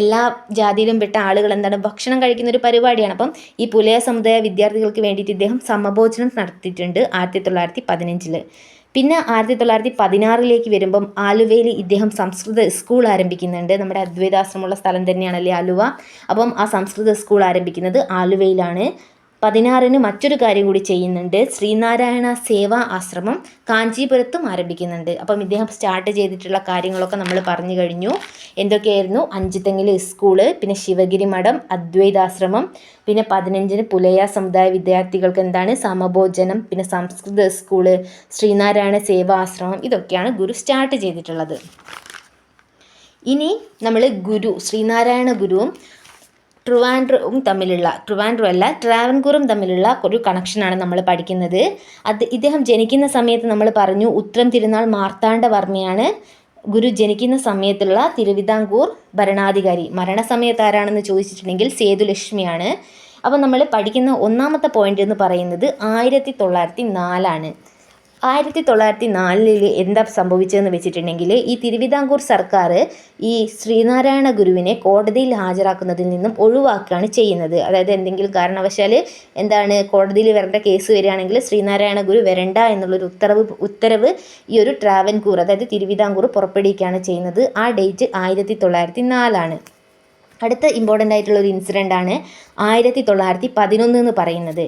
എല്ലാ ജാതിയിലും പെട്ട ആളുകൾ എന്താണ് ഭക്ഷണം കഴിക്കുന്ന ഒരു പരിപാടിയാണ്. അപ്പം ഈ പുലയ സമുദായ വിദ്യാർത്ഥികൾക്ക് വേണ്ടിയിട്ട് ഇദ്ദേഹം സമഭോജനം നടത്തിയിട്ടുണ്ട് 1915. പിന്നെ 1916 വരുമ്പം ആലുവയിൽ ഇദ്ദേഹം സംസ്കൃത സ്കൂൾ ആരംഭിക്കുന്നുണ്ട്. നമ്മുടെ അദ്വൈതാശ്രമമുള്ള സ്ഥലം തന്നെയാണല്ലേ ആലുവ. അപ്പം ആ സംസ്കൃത സ്കൂൾ ആരംഭിക്കുന്നത് ആലുവയിലാണ്. 16 മറ്റൊരു കാര്യം കൂടി ചെയ്യുന്നുണ്ട്. ശ്രീനാരായണ സേവാ ആശ്രമം കാഞ്ചീപുരത്തും ആരംഭിക്കുന്നുണ്ട്. അപ്പം ഇദ്ദേഹം സ്റ്റാർട്ട് ചെയ്തിട്ടുള്ള കാര്യങ്ങളൊക്കെ നമ്മൾ പറഞ്ഞു കഴിഞ്ഞു. എന്തൊക്കെയായിരുന്നു? അഞ്ചുതെങ്ങിൽ സ്കൂള്, പിന്നെ ശിവഗിരി മഠം, അദ്വൈതാശ്രമം, പിന്നെ 15 പുലയ സമുദായ വിദ്യാർത്ഥികൾക്ക് എന്താണ് സമഭോജനം, പിന്നെ സംസ്കൃത സ്കൂള്, ശ്രീനാരായണ സേവാ ആശ്രമം, ഇതൊക്കെയാണ് ഗുരു സ്റ്റാർട്ട് ചെയ്തിട്ടുള്ളത്. ഇനി നമ്മൾ ശ്രീനാരായണ ഗുരുവും ട്രാവൻകൂറും തമ്മിലുള്ള ഒരു കണക്ഷനാണ് നമ്മൾ പഠിക്കുന്നത്. ഇദ്ദേഹം ജനിക്കുന്ന സമയത്ത് നമ്മൾ പറഞ്ഞു ഉത്രം തിരുനാൾ മാർത്താണ്ഡവർമ്മയാണ് ഗുരു ജനിക്കുന്ന സമയത്തുള്ള തിരുവിതാംകൂർ ഭരണാധികാരി. മരണസമയത്ത് ആരാണെന്ന് ചോദിച്ചിട്ടുണ്ടെങ്കിൽ സേതുലക്ഷ്മിയാണ്. അപ്പോൾ നമ്മൾ പഠിക്കുന്ന ഒന്നാമത്തെ പോയിന്റ് എന്ന് പറയുന്നത് 1904 1904 എന്താ സംഭവിച്ചതെന്ന് വെച്ചിട്ടുണ്ടെങ്കിൽ ഈ തിരുവിതാംകൂർ സർക്കാർ ഈ ശ്രീനാരായണ ഗുരുവിനെ കോടതിയിൽ ഹാജരാക്കുന്നതിൽ നിന്നും ഒഴിവാക്കുകയാണ് ചെയ്യുന്നത്. അതായത് എന്തെങ്കിലും കാരണവശാൽ കോടതിയിൽ വരേണ്ട കേസ് വരികയാണെങ്കിൽ ശ്രീനാരായണ ഗുരു വരണ്ട എന്നുള്ളൊരു ഉത്തരവ് ഈ ഒരു ട്രാവൻകൂർ അതായത് തിരുവിതാംകൂർ പുറപ്പെടുവിക്കുകയാണ് ചെയ്യുന്നത്. ആ ഡേറ്റ് 1904. അടുത്ത ഇമ്പോർട്ടൻ്റ് ആയിട്ടുള്ള ഒരു ഇൻസിഡൻ്റ് ആണ് 1911 എന്ന് പറയുന്നത്.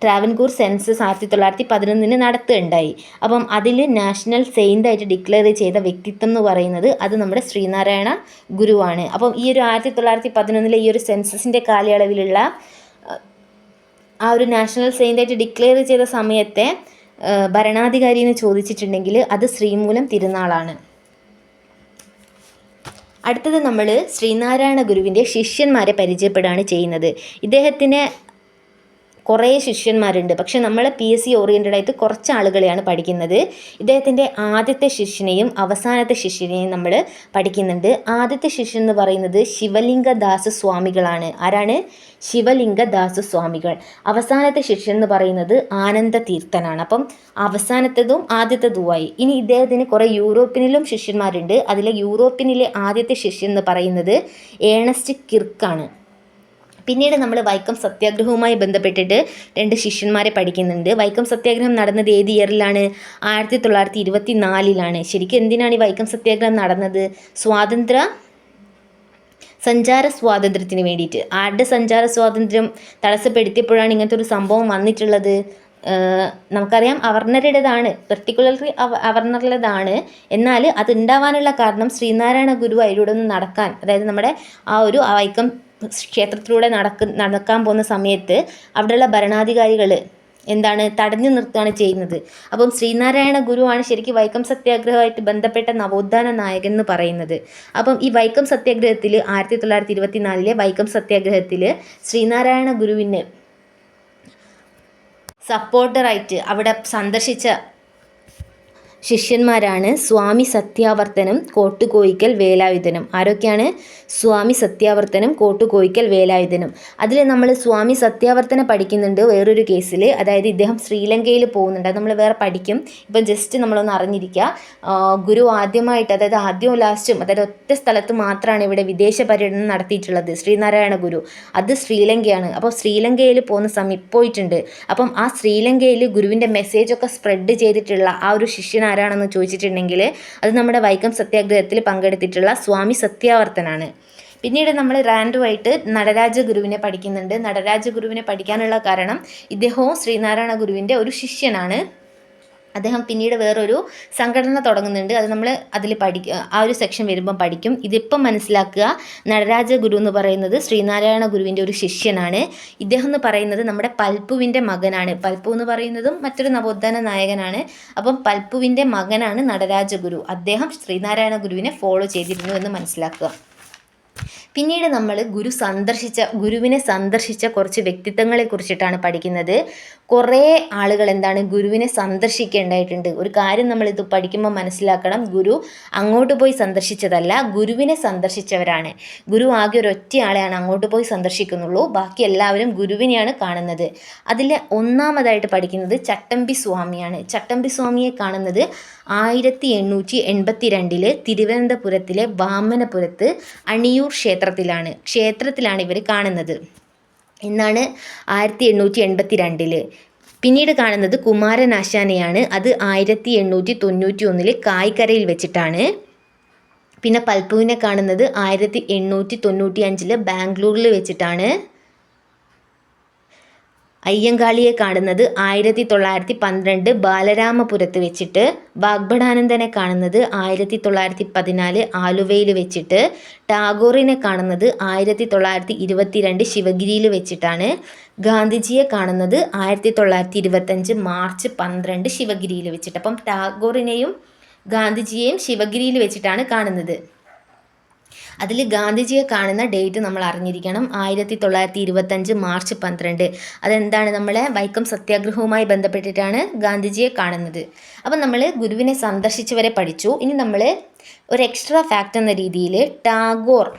ട്രാവൻകൂർ സെൻസസ് 1911 നടത്തുകയുണ്ടായി. അപ്പം അതിൽ നാഷണൽ സെയിൻ്റ് ആയിട്ട് ഡിക്ലെയർ ചെയ്ത വ്യക്തിത്വം എന്ന് പറയുന്നത് അത് നമ്മുടെ ശ്രീനാരായണ ഗുരുവാണ്. അപ്പം ഈ ഒരു 1911 ഈ ഒരു സെൻസസിൻ്റെ കാലയളവിലുള്ള ആ ഒരു നാഷണൽ സെയിൻ്റ് ആയിട്ട് ഡിക്ലെയർ ചെയ്ത സമയത്തെ ഭരണാധികാരി എന്ന് ചോദിച്ചിട്ടുണ്ടെങ്കിൽ അത് ശ്രീമൂലം തിരുനാളാണ്. അടുത്തത് നമ്മൾ ശ്രീനാരായണ ഗുരുവിൻ്റെ ശിഷ്യന്മാരെ പരിചയപ്പെടുകയാണ് ചെയ്യുന്നത്. ഇദ്ദേഹത്തിന് കുറേ ശിഷ്യന്മാരുണ്ട്. പക്ഷെ നമ്മൾ PSC ഓറിയൻറ്റഡ് ആയിട്ട് കുറച്ച് ആളുകളെയാണ് പഠിക്കുന്നത്. ഇദ്ദേഹത്തിൻ്റെ ആദ്യത്തെ ശിഷ്യനെയും അവസാനത്തെ ശിഷ്യനെയും നമ്മൾ പഠിക്കുന്നുണ്ട്. ആദ്യത്തെ ശിഷ്യൻ എന്ന് പറയുന്നത് ശിവലിംഗദാസ സ്വാമികളാണ്. ആരാണ്? ശിവലിംഗദാസ സ്വാമികൾ. അവസാനത്തെ ശിഷ്യൻ എന്ന് പറയുന്നത് ആനന്ദ തീർത്ഥനാണ്. അപ്പം അവസാനത്തേതും ആദ്യത്തേതുമായി. ഇനി ഇദ്ദേഹത്തിന് കുറേ യൂറോപ്പിനിലും ശിഷ്യന്മാരുണ്ട്. അതിലെ യൂറോപ്പിനിലെ ആദ്യത്തെ ശിഷ്യൻ എന്ന് പറയുന്നത് ഏണസ്റ്റ് കിർക്കാണ്. പിന്നീട് നമ്മൾ വൈക്കം സത്യാഗ്രഹവുമായി ബന്ധപ്പെട്ടിട്ട് 2 ശിഷ്യന്മാരെ പഠിക്കുന്നുണ്ട്. വൈക്കം സത്യാഗ്രഹം നടന്നത് ഏത് ഇയറിലാണ്? 1924. ശരിക്കും എന്തിനാണ് ഈ വൈക്കം സത്യാഗ്രഹം നടന്നത്? സഞ്ചാര സ്വാതന്ത്ര്യത്തിന് വേണ്ടിയിട്ട്. ആരുടെ സഞ്ചാര സ്വാതന്ത്ര്യം തടസ്സപ്പെടുത്തിയപ്പോഴാണ് ഇങ്ങനത്തെ ഒരു സംഭവം വന്നിട്ടുള്ളത്? നമുക്കറിയാം അവർണരുടേതാണ്, പെർട്ടിക്കുലർലി അവർണറുടേതാണ്. എന്നാൽ അത് ഉണ്ടാവാനുള്ള കാരണം ശ്രീനാരായണ ഗുരു അതിലൂടെ ഒന്ന് നടക്കാൻ, അതായത് നമ്മുടെ ആ ഒരു വൈക്കം ക്ഷേത്രത്തിലൂടെ നടക്കാൻ പോകുന്ന സമയത്ത് അവിടെയുള്ള ഭരണാധികാരികൾ തടഞ്ഞു നിർത്തുകയാണ് ചെയ്യുന്നത്. അപ്പം ശ്രീനാരായണ ഗുരുവാണ് ശരിക്കും വൈക്കം സത്യാഗ്രഹമായിട്ട് ബന്ധപ്പെട്ട നവോത്ഥാന നായകൻ എന്ന് പറയുന്നത്. അപ്പം ഈ വൈക്കം സത്യാഗ്രഹത്തിൽ 1924 വൈക്കം സത്യാഗ്രഹത്തിൽ ശ്രീനാരായണ ഗുരുവിന് സപ്പോർട്ടറായിട്ട് അവിടെ സന്ദർശിച്ച ശിഷ്യന്മാരാണ് സ്വാമി സത്യാവർത്തനം, കോട്ടുകോയിക്കൽ വേലായുധനും. ആരൊക്കെയാണ്? സ്വാമി സത്യാവർത്തനം, കോട്ടുകോയിക്കൽ വേലായുധനും. അതിൽ നമ്മൾ സ്വാമി സത്യാവർത്തനം പഠിക്കുന്നുണ്ട് വേറൊരു കേസിൽ. അതായത് ഇദ്ദേഹം ശ്രീലങ്കയിൽ പോകുന്നുണ്ട്. അത് നമ്മൾ വേറെ പഠിക്കും. ഇപ്പം ജസ്റ്റ് നമ്മളൊന്ന് അറിഞ്ഞിരിക്കുക. ഗുരു ആദ്യമായിട്ട്, അതായത് ആദ്യവും ലാസ്റ്റും, അതായത് ഒറ്റ സ്ഥലത്ത് മാത്രമാണ് ഇവിടെ വിദേശ പര്യടനം നടത്തിയിട്ടുള്ളത് ശ്രീനാരായണ ഗുരു. അത് ശ്രീലങ്കയാണ്. അപ്പോൾ ശ്രീലങ്കയിൽ പോകുന്ന പോയിട്ടുണ്ട്. അപ്പം ആ ശ്രീലങ്കയിൽ ഗുരുവിൻ്റെ മെസ്സേജൊക്കെ സ്പ്രെഡ് ചെയ്തിട്ടുള്ള ആ ഒരു ശിഷ്യനാണ് ആരാണെന്ന് ചോദിച്ചിട്ടുണ്ടെങ്കിൽ അത് നമ്മുടെ വൈക്കം സത്യാഗ്രഹത്തിൽ പങ്കെടുത്തിട്ടുള്ള സ്വാമി സത്യാവർത്തനാണ്. പിന്നീട് നമ്മൾ റാൻഡുമായിട്ട് നടരാജ ഗുരുവിനെ പഠിക്കുന്നുണ്ട്. നടരാജ ഗുരുവിനെ പഠിക്കാനുള്ള കാരണം ഇദ്ദേഹവും ശ്രീനാരായണ ഗുരുവിൻ്റെ ഒരു ശിഷ്യനാണ്. അദ്ദേഹം പിന്നീട് വേറൊരു സംഘടന തുടങ്ങുന്നുണ്ട്. അത് നമ്മൾ അതിൽ ആ ഒരു സെക്ഷൻ വരുമ്പം പഠിക്കും. ഇതിപ്പം മനസ്സിലാക്കുക, നടരാജ ഗുരു എന്ന് പറയുന്നത് ശ്രീനാരായണ ഗുരുവിൻ്റെ ഒരു ശിഷ്യനാണ്. ഇദ്ദേഹം എന്ന് പറയുന്നത് നമ്മുടെ പൽപ്പുവിൻ്റെ മകനാണ്. പൽപ്പു എന്ന് പറയുന്നതും മറ്റൊരു നവോത്ഥാന നായകനാണ്. അപ്പം പൽപ്പുവിൻ്റെ മകനാണ് നടരാജ ഗുരു. അദ്ദേഹം ശ്രീനാരായണ ഗുരുവിനെ ഫോളോ ചെയ്തിരുന്നു എന്ന് മനസ്സിലാക്കുക. പിന്നീട് നമ്മൾ ഗുരുവിനെ സന്ദർശിച്ച കുറച്ച് വ്യക്തിത്വങ്ങളെ കുറിച്ചിട്ടാണ് പഠിക്കുന്നത്. കുറേ ആളുകൾ ഗുരുവിനെ സന്ദർശിക്കേണ്ടതായിട്ടുണ്ട്. ഒരു കാര്യം നമ്മളിത് പഠിക്കുമ്പോൾ മനസ്സിലാക്കണം, ഗുരു അങ്ങോട്ട് പോയി സന്ദർശിച്ചതല്ല, ഗുരുവിനെ സന്ദർശിച്ചവരാണ്. ഗുരു ആകെ ഒരൊറ്റ ആളെയാണ് അങ്ങോട്ട് പോയി സന്ദർശിക്കുന്നുള്ളൂ. ബാക്കി എല്ലാവരും ഗുരുവിനെയാണ് കാണുന്നത്. അതിൽ ഒന്നാമതായിട്ട് പഠിക്കുന്നത് ചട്ടമ്പി സ്വാമിയാണ്. ചട്ടമ്പി സ്വാമിയെ കാണുന്നത് 1882 തിരുവനന്തപുരത്തിലെ വാമനപുരത്ത് അണിയൂർ ക്ഷേത്രത്തിലാണ് ഇവർ കാണുന്നത്. എന്നാണ് 1882. പിന്നീട് കാണുന്നത് കുമാരനാശാനെയാണ്. അത് 1891 കായ്ക്കരയിൽ വെച്ചിട്ടാണ്. പിന്നെ പൽപ്പുവിനെ കാണുന്നത് 1895 ബാംഗ്ലൂരിൽ വെച്ചിട്ടാണ്. അയ്യങ്കാളിയെ കാണുന്നത് 1912 ബാലരാമപുരത്ത് വെച്ചിട്ട്, വാഗ്ഭടാനന്ദനെ കാണുന്നത് 1914 ആലുവയിൽ വെച്ചിട്ട്, ടാഗോറിനെ കാണുന്നത് 1922 ശിവഗിരിയിൽ വെച്ചിട്ടാണ്, ഗാന്ധിജിയെ കാണുന്നത് 1925 മാർച്ച് 12 ശിവഗിരിയിൽ വെച്ചിട്ട്. അപ്പം ടാഗോറിനെയും ഗാന്ധിജിയെയും ശിവഗിരിയിൽ വെച്ചിട്ടാണ് കാണുന്നത്. അതിൽ ഗാന്ധിജിയെ കാണുന്ന ഡേറ്റ് നമ്മൾ അറിഞ്ഞിരിക്കണം, 1925 മാർച്ച് 12. അതെന്താണ്, നമ്മളെ വൈക്കം സത്യാഗ്രഹവുമായി ബന്ധപ്പെട്ടിട്ടാണ് ഗാന്ധിജിയെ കാണുന്നത്. അപ്പം നമ്മൾ ഗുരുവിനെ സന്ദർശിച്ചവരെ പഠിച്ചു. ഇനി നമ്മൾ ഒരു എക്സ്ട്രാ ഫാക്റ്റ് എന്ന രീതിയിൽ ടാഗോർ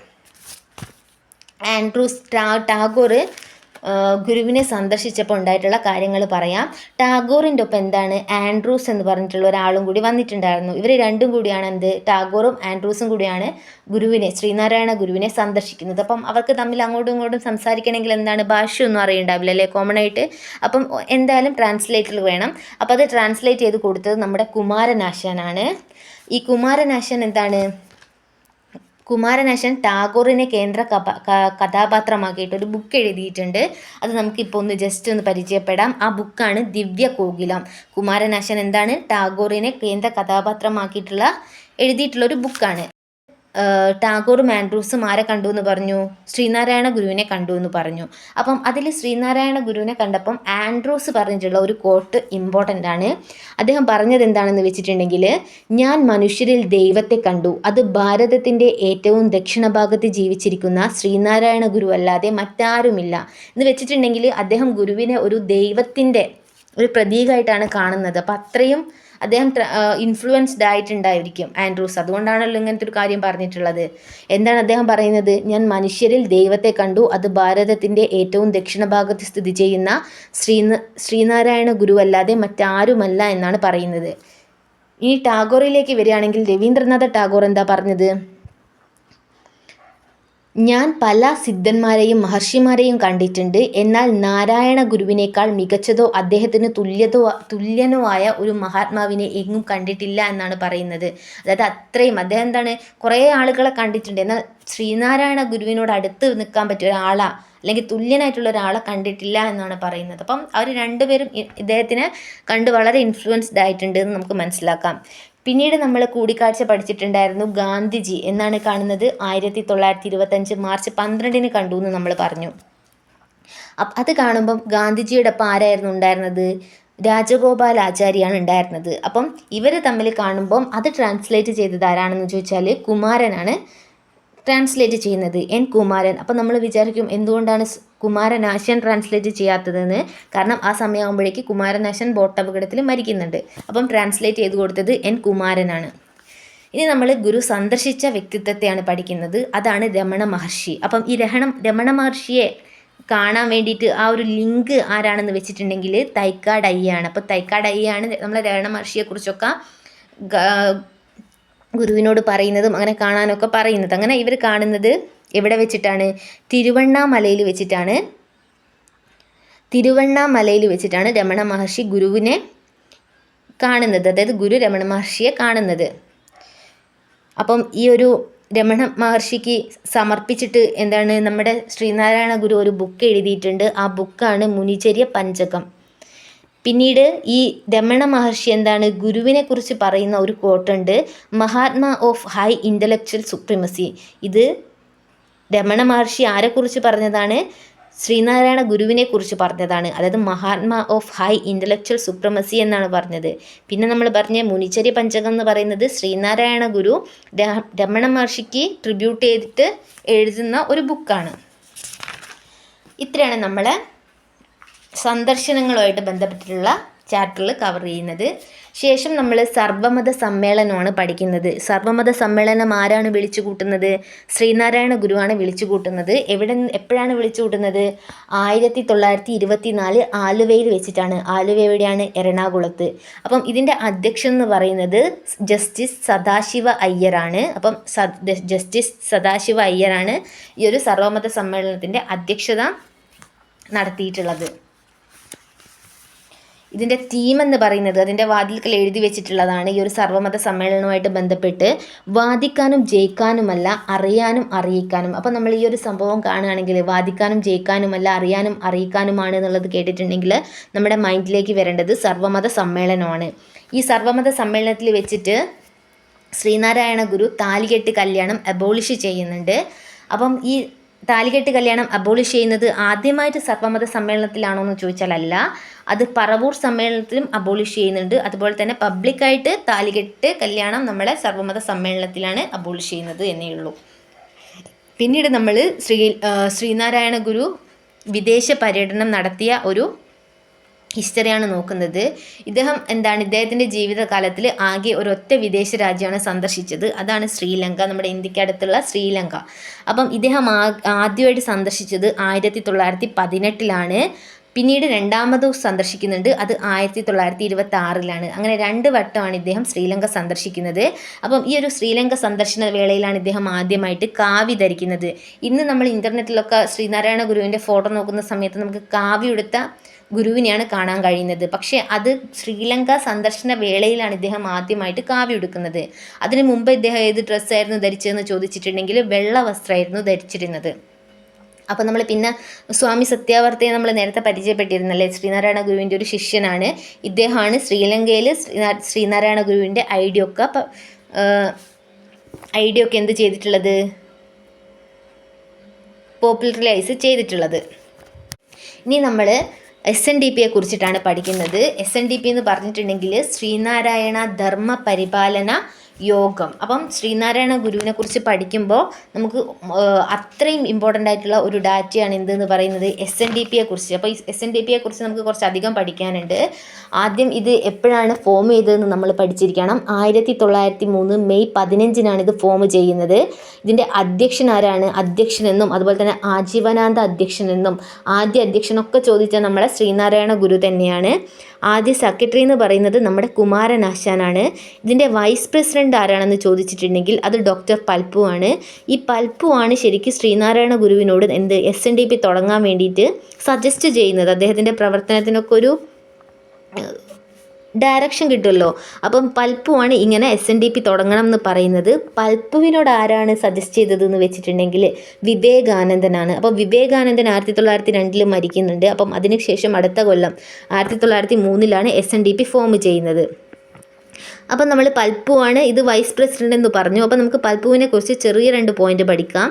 ഗുരുവിനെ സന്ദർശിച്ചപ്പോൾ ഉണ്ടായിട്ടുള്ള കാര്യങ്ങൾ പറയാം. ടാഗോറിൻ്റെ ഒപ്പം എന്താണ്, ആൻഡ്രൂസ് എന്ന് പറഞ്ഞിട്ടുള്ള ഒരാളും കൂടി വന്നിട്ടുണ്ടായിരുന്നു. ഇവർ രണ്ടും കൂടിയാണ് ടാഗോറും ആൻഡ്രൂസും കൂടിയാണ് ശ്രീനാരായണ ഗുരുവിനെ സന്ദർശിക്കുന്നത്. അപ്പം അവർക്ക് തമ്മിൽ അങ്ങോട്ടും ഇങ്ങോട്ടും സംസാരിക്കണമെങ്കിൽ എന്താണ്, ഭാഷയൊന്നും അറിയണ്ടാവില്ല അല്ലേ, കോമൺ ആയിട്ട്. അപ്പം എന്തായാലും ട്രാൻസ്ലേറ്റർ വേണം. അപ്പോൾ അത് ട്രാൻസ്ലേറ്റ് ചെയ്ത് കൊടുത്തത് നമ്മുടെ കുമാരനാശാനാണ്. ഈ കുമാരനാശാൻ ടാഗോറിനെ കേന്ദ്ര കഥാപാത്രമാക്കിയിട്ട് ഒരു ബുക്ക് എഴുതിയിട്ടുണ്ട്. അത് നമുക്കിപ്പോൾ ഒന്ന് പരിചയപ്പെടാം. ആ ബുക്കാണ് ദിവ്യകോകിലം. കുമാരനാശാൻ ടാഗോറിനെ കേന്ദ്ര കഥാപാത്രമാക്കിയിട്ടുള്ള എഴുതിയിട്ടുള്ളൊരു ബുക്കാണ്. ടാഗോറും ആൻഡ്രൂസും ആരെ കണ്ടു എന്ന് പറഞ്ഞു, ശ്രീനാരായണ ഗുരുവിനെ കണ്ടു എന്ന് പറഞ്ഞു. അപ്പം അതിൽ ശ്രീനാരായണ ഗുരുവിനെ കണ്ടപ്പം ആൻഡ്രൂസ് പറഞ്ഞിട്ടുള്ള ഒരു കോട്ട് ഇമ്പോർട്ടൻ്റ് ആണ്. അദ്ദേഹം പറഞ്ഞത് എന്താണെന്ന് വെച്ചിട്ടുണ്ടെങ്കിൽ, ഞാൻ മനുഷ്യരിൽ ദൈവത്തെ കണ്ടു, അത് ഭാരതത്തിൻ്റെ ഏറ്റവും ദക്ഷിണഭാഗത്ത് ജീവിച്ചിരിക്കുന്ന ശ്രീനാരായണ ഗുരു അല്ലാതെ മറ്റാരുമില്ല എന്ന് വെച്ചിട്ടുണ്ടെങ്കിൽ, അദ്ദേഹം ഗുരുവിനെ ഒരു ദൈവത്തിൻ്റെ ഒരു പ്രതീകമായിട്ടാണ് കാണുന്നത്. അപ്പം അത്രയും അദ്ദേഹം ഇൻഫ്ലുവൻസ്ഡ് ആയിട്ടുണ്ടായിരിക്കും ആൻഡ്രൂസ്. അതുകൊണ്ടാണല്ലോ ഇങ്ങനത്തെ ഒരു കാര്യം പറഞ്ഞിട്ടുള്ളത്. എന്താണ് അദ്ദേഹം പറയുന്നത്, ഞാൻ മനുഷ്യരിൽ ദൈവത്തെ കണ്ടു, അത് ഭാരതത്തിൻ്റെ ഏറ്റവും ദക്ഷിണഭാഗത്ത് സ്ഥിതി ചെയ്യുന്ന ശ്രീനാരായണ ഗുരു അല്ലാതെ മറ്റാരുമല്ല എന്നാണ് പറയുന്നത്. ഇനി ടാഗോറിലേക്ക് വരികയാണെങ്കിൽ, രവീന്ദ്രനാഥ ടാഗോർ എന്താ പറഞ്ഞത്, ഞാൻ പല സിദ്ധന്മാരെയും മഹർഷിമാരെയും കണ്ടിട്ടുണ്ട്, എന്നാൽ നാരായണ ഗുരുവിനേക്കാൾ മികച്ചതോ അദ്ദേഹത്തിന് തുല്യനോ ആയ ഒരു മഹാത്മാവിനെ എങ്ങും കണ്ടിട്ടില്ല എന്നാണ് പറയുന്നത്. അതായത് അത്രയും അദ്ദേഹം കുറേ ആളുകളെ കണ്ടിട്ടുണ്ട്, എന്നാൽ ശ്രീനാരായണ ഗുരുവിനോട് അടുത്ത് നിൽക്കാൻ പറ്റിയ ഒരാളാ അല്ലെങ്കിൽ തുല്യനായിട്ടുള്ള ഒരാളെ കണ്ടിട്ടില്ല എന്നാണ് പറയുന്നത്. അപ്പം അവർ രണ്ടുപേരും ഇദ്ദേഹത്തിനെ കണ്ട് വളരെ ഇൻഫ്ലുവൻസ്ഡ് ആയിട്ടുണ്ട് എന്ന് നമുക്ക് മനസ്സിലാക്കാം. പിന്നീട് നമ്മൾ കൂടിക്കാഴ്ച പഠിച്ചിട്ടുണ്ടായിരുന്നു, ഗാന്ധിജി എന്നാണ് കാണുന്നത് 1925 മാർച്ച് 12 കണ്ടു എന്ന് നമ്മൾ പറഞ്ഞു. അത് കാണുമ്പം ഗാന്ധിജിയുടെ ഒപ്പം ആരായിരുന്നു ഉണ്ടായിരുന്നത്, രാജഗോപാലാചാര്യാണ് ഉണ്ടായിരുന്നത്. അപ്പം ഇവർ തമ്മിൽ കാണുമ്പം അത് ട്രാൻസ്ലേറ്റ് ചെയ്തത് ആരാണെന്ന് ചോദിച്ചാൽ കുമാരനാണ് ട്രാൻസ്ലേറ്റ് ചെയ്യുന്നത്, എൻ കുമാരൻ. അപ്പം നമ്മൾ വിചാരിക്കും എന്തുകൊണ്ടാണ് കുമാരനാശാൻ ട്രാൻസ്ലേറ്റ് ചെയ്യാത്തതെന്ന്. കാരണം ആ സമയമാകുമ്പോഴേക്ക് കുമാരനാശാൻ ബോട്ട് അപകടത്തിൽ മരിക്കുന്നുണ്ട്. അപ്പം ട്രാൻസ്ലേറ്റ് ചെയ്ത് കൊടുത്തത് എൻ കുമാരനാണ്. ഇനി നമ്മൾ ഗുരു സന്ദർശിച്ച വ്യക്തിത്വത്തെയാണ് പഠിക്കുന്നത്. അതാണ് രമണ മഹർഷി. അപ്പം ഈ രമണ മഹർഷിയെ കാണാൻ വേണ്ടിയിട്ട് ആ ഒരു ലിങ്ക് ആരാണെന്ന് വെച്ചിട്ടുണ്ടെങ്കിൽ തൈക്കാട് അയ്യാണ്. അപ്പോൾ തൈക്കാട് അയ്യാണ് നമ്മളെ രമണ മഹർഷിയെക്കുറിച്ചൊക്കെ ഗുരുവിനോട് പറയുന്നതും അങ്ങനെ കാണാനൊക്കെ പറയുന്നത്. അങ്ങനെ ഇവർ കാണുന്നത് എവിടെ വെച്ചിട്ടാണ്, തിരുവണ്ണാമലയിൽ വെച്ചിട്ടാണ് രമണ മഹർഷി ഗുരുവിനെ കാണുന്നത്. അതായത് ഗുരു രമണ മഹർഷിയെ കാണുന്നത്. അപ്പം ഈ ഒരു രമണ മഹർഷിക്ക് സമർപ്പിച്ചിട്ട് നമ്മുടെ ശ്രീനാരായണ ഗുരു ഒരു ബുക്ക് എഴുതിയിട്ടുണ്ട്. ആ ബുക്കാണ് മുനിചര്യ പഞ്ചകം. പിന്നീട് ഈ രമണ മഹർഷി ഗുരുവിനെ കുറിച്ച് പറയുന്ന ഒരു കോട്ടുണ്ട്, Mahatma of high intellectual supremacy. ഇത് രമണ മഹർഷി ആരെക്കുറിച്ച് പറഞ്ഞതാണ്, ശ്രീനാരായണ ഗുരുവിനെ കുറിച്ച് പറഞ്ഞതാണ്. അതായത് Mahatma of high intellectual supremacy എന്നാണ് പറഞ്ഞത്. പിന്നെ നമ്മൾ പറഞ്ഞ മുനിചര്യ പഞ്ചകം എന്ന് പറയുന്നത് ശ്രീനാരായണ ഗുരു രമണ മഹർഷിക്ക് ട്രിബ്യൂട്ട് ചെയ്തിട്ട് എഴുതുന്ന ഒരു ബുക്കാണ്. ഇത്രയാണ് നമ്മൾ സന്ദർശനങ്ങളുമായിട്ട് ബന്ധപ്പെട്ടിട്ടുള്ള ചാപ്റ്ററിൽ കവർ ചെയ്യുന്നത്. ശേഷം നമ്മൾ സർവമത സമ്മേളനമാണ് പഠിക്കുന്നത്. സർവമത സമ്മേളനം ആരാണ് വിളിച്ചു കൂട്ടുന്നത്, ശ്രീനാരായണ ഗുരുവാണ് വിളിച്ചു കൂട്ടുന്നത്. എപ്പോഴാണ് വിളിച്ചു കൂട്ടുന്നത്, 1924 ആലുവയിൽ വെച്ചിട്ടാണ്. ആലുവ എവിടെയാണ്, എറണാകുളത്ത്. അപ്പം ഇതിൻ്റെ അധ്യക്ഷൻ എന്ന് പറയുന്നത് ജസ്റ്റിസ് സദാശിവ അയ്യറാണ്. അപ്പം ജസ്റ്റിസ് സദാശിവ അയ്യറാണ് ഈ ഒരു സർവമത സമ്മേളനത്തിൻ്റെ അധ്യക്ഷത നടത്തിയിട്ടുള്ളത്. ഇതിൻ്റെ തീം എന്ന് പറയുന്നത് അതിൻ്റെ വാതിൽക്കൽ എഴുതി വെച്ചിട്ടുള്ളതാണ്. ഈ ഒരു സർവ്വമത സമ്മേളനവുമായിട്ട് ബന്ധപ്പെട്ട് വാദിക്കാനും ജയിക്കാനുമല്ല, അറിയാനും അറിയിക്കാനും. അപ്പോൾ നമ്മൾ ഈ ഒരു സംഭവം കാണുകയാണെങ്കിൽ വാദിക്കാനും ജയിക്കാനുമല്ല, അറിയാനും അറിയിക്കാനുമാണ് എന്നുള്ളത് കേട്ടിട്ടുണ്ടെങ്കിൽ നമ്മുടെ മൈൻഡിലേക്ക് വരേണ്ടത് സർവ്വമത സമ്മേളനമാണ്. ഈ സർവ്വമത സമ്മേളനത്തിൽ വെച്ചിട്ട് ശ്രീനാരായണ ഗുരു താലികെട്ട് കല്യാണം അബോളിഷ് ചെയ്യുന്നുണ്ട്. അപ്പം ഈ താലികെട്ട് കല്യാണം അബോളിഷ് ചെയ്യുന്നത് ആദ്യമായിട്ട് സർവ്വമത സമ്മേളനത്തിലാണോ എന്ന് ചോദിച്ചാൽ അല്ല, അത് പറവൂർ സമ്മേളനത്തിലും അബോളിഷ് ചെയ്യുന്നുണ്ട്. അതുപോലെ തന്നെ പബ്ലിക്കായിട്ട് താലികെട്ട് കല്യാണം നമ്മളെ സർവ്വമത സമ്മേളനത്തിലാണ് അബോളിഷ് ചെയ്യുന്നത് എന്നേ ഉള്ളൂ. പിന്നീട് നമ്മൾ ശ്രീനാരായണ ഗുരു വിദേശ പര്യടനം നടത്തിയ ഒരു ഹിസ്റ്ററിയാണ് നോക്കുന്നത്. ഇദ്ദേഹത്തിൻ്റെ ജീവിതകാലത്തിൽ ആകെ ഒരൊറ്റ വിദേശ രാജ്യമാണ് സന്ദർശിച്ചത്. അതാണ് ശ്രീലങ്ക, നമ്മുടെ ഇന്ത്യക്ക് അടുത്തുള്ള ശ്രീലങ്ക. അപ്പം ഇദ്ദേഹം ആദ്യമായിട്ട് സന്ദർശിച്ചത് 1918 പിന്നീട് രണ്ടാമത് സന്ദർശിക്കുന്നുണ്ട്, അത് 1926 അങ്ങനെ 2 വട്ടമാണ് ഇദ്ദേഹം ശ്രീലങ്ക സന്ദർശിക്കുന്നത്. അപ്പം ഈ ഒരു ശ്രീലങ്ക സന്ദർശന വേളയിലാണ് ഇദ്ദേഹം ആദ്യമായിട്ട് കാവി ധരിക്കുന്നത്. ഇന്ന് നമ്മൾ ഇൻ്റർനെറ്റിലൊക്കെ ശ്രീനാരായണ ഗുരുവിൻ്റെ ഫോട്ടോ നോക്കുന്ന സമയത്ത് നമുക്ക് കാവി ഉടുത്ത ഗുരുവിനെയാണ് കാണാൻ കഴിയുന്നത്. പക്ഷേ അത് ശ്രീലങ്ക സന്ദർശന വേളയിലാണ് ഇദ്ദേഹം ആദ്യമായിട്ട് കാവി ഉടുക്കുന്നത്. അതിനു മുമ്പ് ഇദ്ദേഹം ഏത് ഡ്രസ്സായിരുന്നു ധരിച്ചതെന്ന് ചോദിച്ചിട്ടുണ്ടെങ്കിൽ വെള്ള വസ്ത്രമായിരുന്നു ധരിച്ചിരുന്നത്. അപ്പോൾ നമ്മൾ പിന്നെ സ്വാമി സത്യാവർത്തയെ നമ്മൾ നേരത്തെ പരിചയപ്പെട്ടിരുന്നല്ലേ, ശ്രീനാരായണ ഗുരുവിൻ്റെ ഒരു ശിഷ്യനാണ്. ഇദ്ദേഹമാണ് ശ്രീലങ്കയിൽ ശ്രീനാരായണ ഗുരുവിൻ്റെ ഐഡിയ ഒക്കെ എന്ത് ചെയ്തിട്ടുള്ളത്, പോപ്പുലറൈസ് ചെയ്തിട്ടുള്ളത്. ഇനി നമ്മൾ SNDPയെ കുറിച്ചിട്ടാണ് പഠിക്കുന്നത്. SNDP എന്ന് പറഞ്ഞിട്ടുണ്ടെങ്കിൽ ശ്രീനാരായണ ധർമ്മ പരിപാലന യോഗം. അപ്പം ശ്രീനാരായണ ഗുരുവിനെ കുറിച്ച് പഠിക്കുമ്പോൾ നമുക്ക് അത്രയും ഇമ്പോർട്ടൻ്റ് ആയിട്ടുള്ള ഒരു ഡാറ്റയാണ് എന്തെന്ന് പറയുന്നത് SNDPയെ കുറിച്ച്. അപ്പോൾ ഈ SNDPയെ കുറിച്ച് നമുക്ക് കുറച്ചധികം പഠിക്കാനുണ്ട്. ആദ്യം ഇത് എപ്പോഴാണ് ഫോം ചെയ്തതെന്ന് നമ്മൾ പഠിച്ചിരിക്കണം. 1903 മെയ് 15 ഇത് ഫോം ചെയ്യുന്നത്. ഇതിൻ്റെ അധ്യക്ഷൻ ആരാണ്? അധ്യക്ഷനെന്നും അതുപോലെ തന്നെ ആജീവനാന്ത അധ്യക്ഷനെന്നും ആദ്യ അധ്യക്ഷനൊക്കെ ചോദിച്ചാൽ നമ്മളെ ശ്രീനാരായണ ഗുരു തന്നെയാണ്. ആദ്യ സെക്രട്ടറി എന്ന് പറയുന്നത് നമ്മുടെ കുമാരനാശാനാണ്. ഇതിൻ്റെ വൈസ് പ്രസിഡന്റ് ആരാണെന്ന് ചോദിച്ചിട്ടുണ്ടെങ്കിൽ അത് ഡോക്ടർ പൽപ്പു ആണ്. ഈ പൽപ്പു ആണ് ശരിക്കും ശ്രീനാരായണ ഗുരുവിനോട് SNDP തുടങ്ങാൻ വേണ്ടിയിട്ട് സജസ്റ്റ് ചെയ്യുന്നത്. അദ്ദേഹത്തിൻ്റെ പ്രവർത്തനത്തിനൊക്കെ ഒരു ഡയറക്ഷൻ കിട്ടുമല്ലോ. അപ്പം പൽപ്പുവാണ് ഇങ്ങനെ SNDP തുടങ്ങണം എന്ന് പറയുന്നത്. പൽപ്പുവിനോട് ആരാണ് സജസ്റ്റ് ചെയ്തതെന്ന് വെച്ചിട്ടുണ്ടെങ്കിൽ വിവേകാനന്ദനാണ്. അപ്പം വിവേകാനന്ദൻ 1902 മരിക്കുന്നുണ്ട്. അപ്പം അതിനുശേഷം അടുത്ത കൊല്ലം 1903 SNDP ഫോം ചെയ്യുന്നത്. അപ്പം നമ്മൾ പൽപ്പുവാണ് ഇത് വൈസ് പ്രസിഡന്റ് എന്ന് പറഞ്ഞു. അപ്പം നമുക്ക് പൽപ്പുവിനെ കുറിച്ച് ചെറിയ 2 പോയിന്റ് പഠിക്കാം.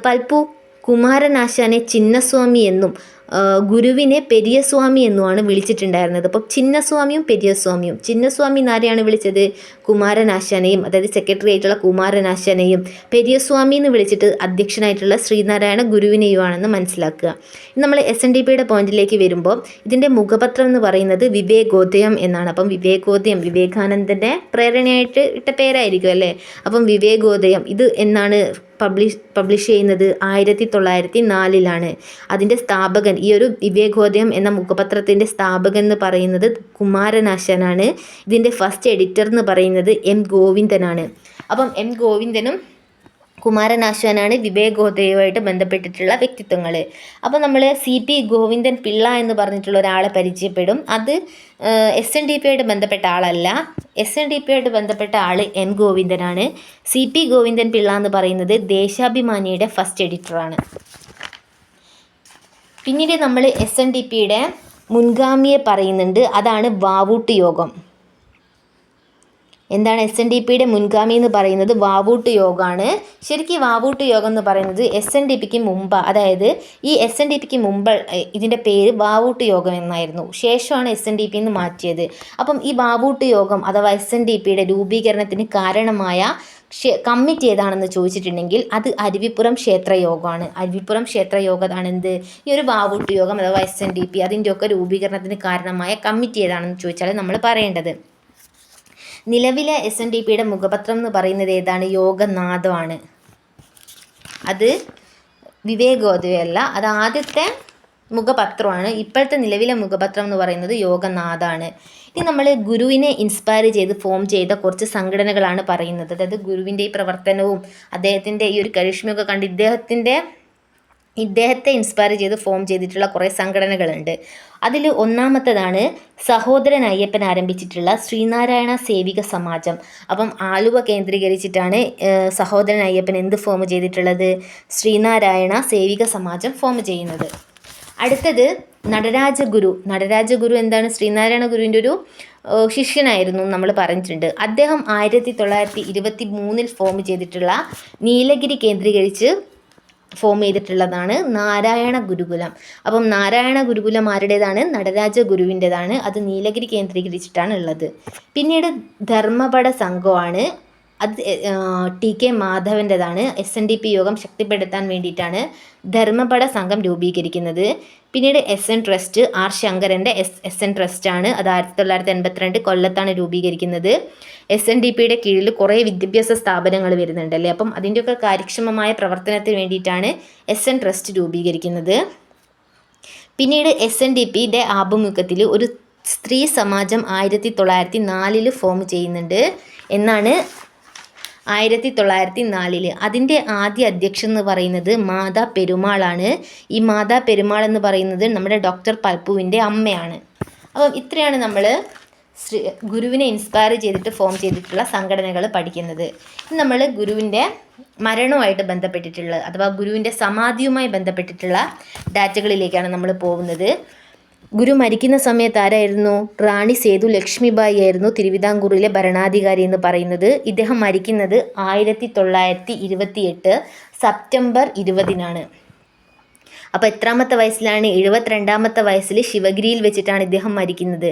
പൽപ്പു കുമാരനാശാനെ ചിന്നസ്വാമി എന്നും ഗുരുവിനെ പെരിയസ്വാമി എന്നുമാണ് വിളിച്ചിട്ടുണ്ടായിരുന്നത്. അപ്പോൾ ചിന്നസ്വാമിയും പെരിയസ്വാമിയും, ചിന്നസ്വാമി ആരെയാണ് വിളിച്ചത്? കുമാരനാശാനെയും, അതായത് സെക്രട്ടറി ആയിട്ടുള്ള കുമാരനാശാനെയും, പെരിയസ്വാമി എന്ന് വിളിച്ചിട്ട് അധ്യക്ഷനായിട്ടുള്ള ശ്രീനാരായണ ഗുരുവിനെയുമാണെന്ന് മനസ്സിലാക്കുക. നമ്മൾ SNDPയുടെ പോയിന്റിലേക്ക് വരുമ്പോൾ ഇതിൻ്റെ മുഖപത്രം എന്ന് പറയുന്നത് വിവേകോദയം എന്നാണ്. അപ്പം വിവേകോദയം വിവേകാനന്ദൻ്റെ പ്രേരണയായിട്ട് ഇട്ട പേരായിരിക്കും അല്ലേ. അപ്പം വിവേകോദയം ഇത് എന്നാണ് പബ്ലിഷ് ചെയ്യുന്നത്? 1904 അതിൻ്റെ സ്ഥാപകൻ, ഈ ഒരു വിവേകോദയം എന്ന മുഖപത്രത്തിൻ്റെ സ്ഥാപകൻ എന്ന് പറയുന്നത് കുമാരനാശാനാണ്. ഇതിൻ്റെ ഫസ്റ്റ് എഡിറ്റർ എന്ന് പറയുന്നത് M ഗോവിന്ദനാണ്. അപ്പം M ഗോവിന്ദനും കുമാരനാശാനാണ് വിവേകോദയവുമായിട്ട് ബന്ധപ്പെട്ടിട്ടുള്ള വ്യക്തിത്വങ്ങൾ. അപ്പോൾ നമ്മൾ CP ഗോവിന്ദൻ പിള്ള എന്ന് പറഞ്ഞിട്ടുള്ള ഒരാളെ പരിചയപ്പെടും. അത് SNDPയായിട്ട് ബന്ധപ്പെട്ട ആളല്ല. SNDPയായിട്ട് ബന്ധപ്പെട്ട ആൾ M ഗോവിന്ദനാണ്. CP ഗോവിന്ദൻ പിള്ള എന്ന് പറയുന്നത് ദേശാഭിമാനിയുടെ ഫസ്റ്റ് എഡിറ്ററാണ്. പിന്നീട് നമ്മൾ SNDPയുടെ മുൻഗാമിയെ പറയുന്നുണ്ട്, അതാണ് വാവൂട്ട് യോഗം. എന്താണ് SNDPയുടെ മുൻഗാമി എന്ന് പറയുന്നത്? വാവൂട്ട് യോഗമാണ്. ശരിക്കും വാവൂട്ട് യോഗം എന്ന് പറയുന്നത് SNDPക്ക് മുമ്പ്, അതായത് ഈ SNDPക്ക് മുമ്പ് ഇതിൻ്റെ പേര് വാവൂട്ട് യോഗം എന്നായിരുന്നു. ശേഷമാണ് SNDP എന്ന് മാറ്റിയത്. അപ്പം ഈ വാവൂട്ട് യോഗം അഥവാ SNDPയുടെ രൂപീകരണത്തിന് കാരണമായ കമ്മിറ്റി ഏതാണെന്ന് ചോദിച്ചിട്ടുണ്ടെങ്കിൽ അത് അരുവിപ്പുറം ക്ഷേത്രയോഗമാണ്. അരുവിപ്പുറം ക്ഷേത്രയോഗമാണ് എന്ത്? ഈ ഒരു വാവൂട്ട് യോഗം അഥവാ SNDP അതിൻ്റെയൊക്കെ രൂപീകരണത്തിന് കാരണമായ കമ്മിറ്റി ഏതാണെന്ന് ചോദിച്ചാൽ നമ്മൾ പറയേണ്ടത്. നിലവിലെ SNDPയുടെ മുഖപത്രം എന്ന് പറയുന്നത് ഏതാണ്? യോഗനാഥമാണ്. അത് വിവേകോദയമല്ല, അത് ആദ്യത്തെ മുഖപത്രമാണ്. ഇപ്പോഴത്തെ നിലവിലെ മുഖപത്രം എന്ന് പറയുന്നത് യോഗനാഥാണ്. ഇനി നമ്മൾ ഗുരുവിനെ ഇൻസ്പയർ ചെയ്ത് ഫോം ചെയ്ത കുറച്ച് സംഘടനകളാണ് പറയുന്നത്. അതായത് ഗുരുവിൻ്റെ ഈ പ്രവർത്തനവും അദ്ദേഹത്തിൻ്റെ ഈ ഒരു കരിഷ്മയൊക്കെ കണ്ട് ഇദ്ദേഹത്തിൻ്റെ ഇദ്ദേഹത്തെ ഇൻസ്പയർ ചെയ്ത് ഫോം ചെയ്തിട്ടുള്ള കുറേ സംഘടനകളുണ്ട്. അതിൽ ഒന്നാമത്തേതാണ് സഹോദരൻ അയ്യപ്പൻ ആരംഭിച്ചിട്ടുള്ള ശ്രീനാരായണ സേവിക സമാജം. അപ്പം ആലുവ കേന്ദ്രീകരിച്ചിട്ടാണ് സഹോദരൻ അയ്യപ്പൻ എന്ത് ഫോം ചെയ്തിട്ടുള്ളത്? ശ്രീനാരായണ സേവിക സമാജം ഫോം ചെയ്യുന്നത്. അടുത്തത് നടരാജഗുരു. നടരാജഗുരു എന്താണ്? ശ്രീനാരായണ ഗുരുവിൻ്റെ ഒരു ശിഷ്യനായിരുന്നു നമ്മൾ പറഞ്ഞിട്ടുണ്ട്. അദ്ദേഹം 1923 ഫോം ചെയ്തിട്ടുള്ള നീലഗിരി കേന്ദ്രീകരിച്ച് ഫോം ചെയ്തിട്ടുള്ളതാണ് നാരായണ ഗുരുകുലം. അപ്പം നാരായണ ഗുരുകുലം ആരുടേതാണ്? നടരാജ ഗുരുവിൻ്റെതാണ്. അത് നീലഗിരി കേന്ദ്രീകരിച്ചിട്ടാണ് ഉള്ളത്. പിന്നീട് ധർമ്മപട സംഘമാണ്. അത് TK മാധവൻ്റെതാണ്. SNDP യോഗം ശക്തിപ്പെടുത്താൻ വേണ്ടിയിട്ടാണ് ധർമ്മപട സംഘം രൂപീകരിക്കുന്നത്. പിന്നീട് SN ട്രസ്റ്റ്, R ശങ്കരൻ്റെ SN ട്രസ്റ്റാണ്. അത് 1982 കൊല്ലത്താണ് രൂപീകരിക്കുന്നത്. SNDPയുടെ കീഴിൽ കുറേ വിദ്യാഭ്യാസ സ്ഥാപനങ്ങൾ വരുന്നുണ്ടല്ലേ. അപ്പം അതിൻ്റെയൊക്കെ കാര്യക്ഷമമായ പ്രവർത്തനത്തിന് വേണ്ടിയിട്ടാണ് SN ട്രസ്റ്റ് രൂപീകരിക്കുന്നത്. പിന്നീട് SNDPയുടെ ആഭിമുഖ്യത്തിൽ ഒരു സ്ത്രീ സമാജം 1904 ഫോം ചെയ്യുന്നുണ്ട്. എന്നാണ് 1904. അതിൻ്റെ ആദ്യ അധ്യക്ഷൻ എന്ന് പറയുന്നത് മാതാ പെരുമാളാണ്. ഈ മാതാ പെരുമാൾ എന്ന് പറയുന്നത് നമ്മുടെ ഡോക്ടർ പൽപ്പുവിൻ്റെ അമ്മയാണ്. അപ്പം ഇത്രയാണ് നമ്മൾ ഗുരുവിനെ ഇൻസ്പയർ ചെയ്തിട്ട് ഫോം ചെയ്തിട്ടുള്ള സംഘടനകൾ പഠിക്കുന്നത്. ഇനി നമ്മൾ ഗുരുവിൻ്റെ മരണവുമായിട്ട് ബന്ധപ്പെട്ടിട്ടുള്ള അഥവാ ഗുരുവിൻ്റെ സമാധിയുമായി ബന്ധപ്പെട്ടിട്ടുള്ള ഡാറ്റകളിലേക്കാണ് നമ്മൾ പോകുന്നത്. ഗുരു മരിക്കുന്ന സമയത്ത് ആരായിരുന്നു? റാണി സേതു ലക്ഷ്മിബായി ആയിരുന്നു തിരുവിതാംകൂറിലെ ഭരണാധികാരി എന്ന് പറയുന്നത്. ഇദ്ദേഹം മരിക്കുന്നത് 1928 സെപ്റ്റംബർ 20-നാണ്. അപ്പോൾ എത്രാമത്തെ വയസ്സിലാണ്? 72ാമത്തെ വയസ്സിൽ ശിവഗിരിയിൽ വെച്ചിട്ടാണ് ഇദ്ദേഹം മരിക്കുന്നത്.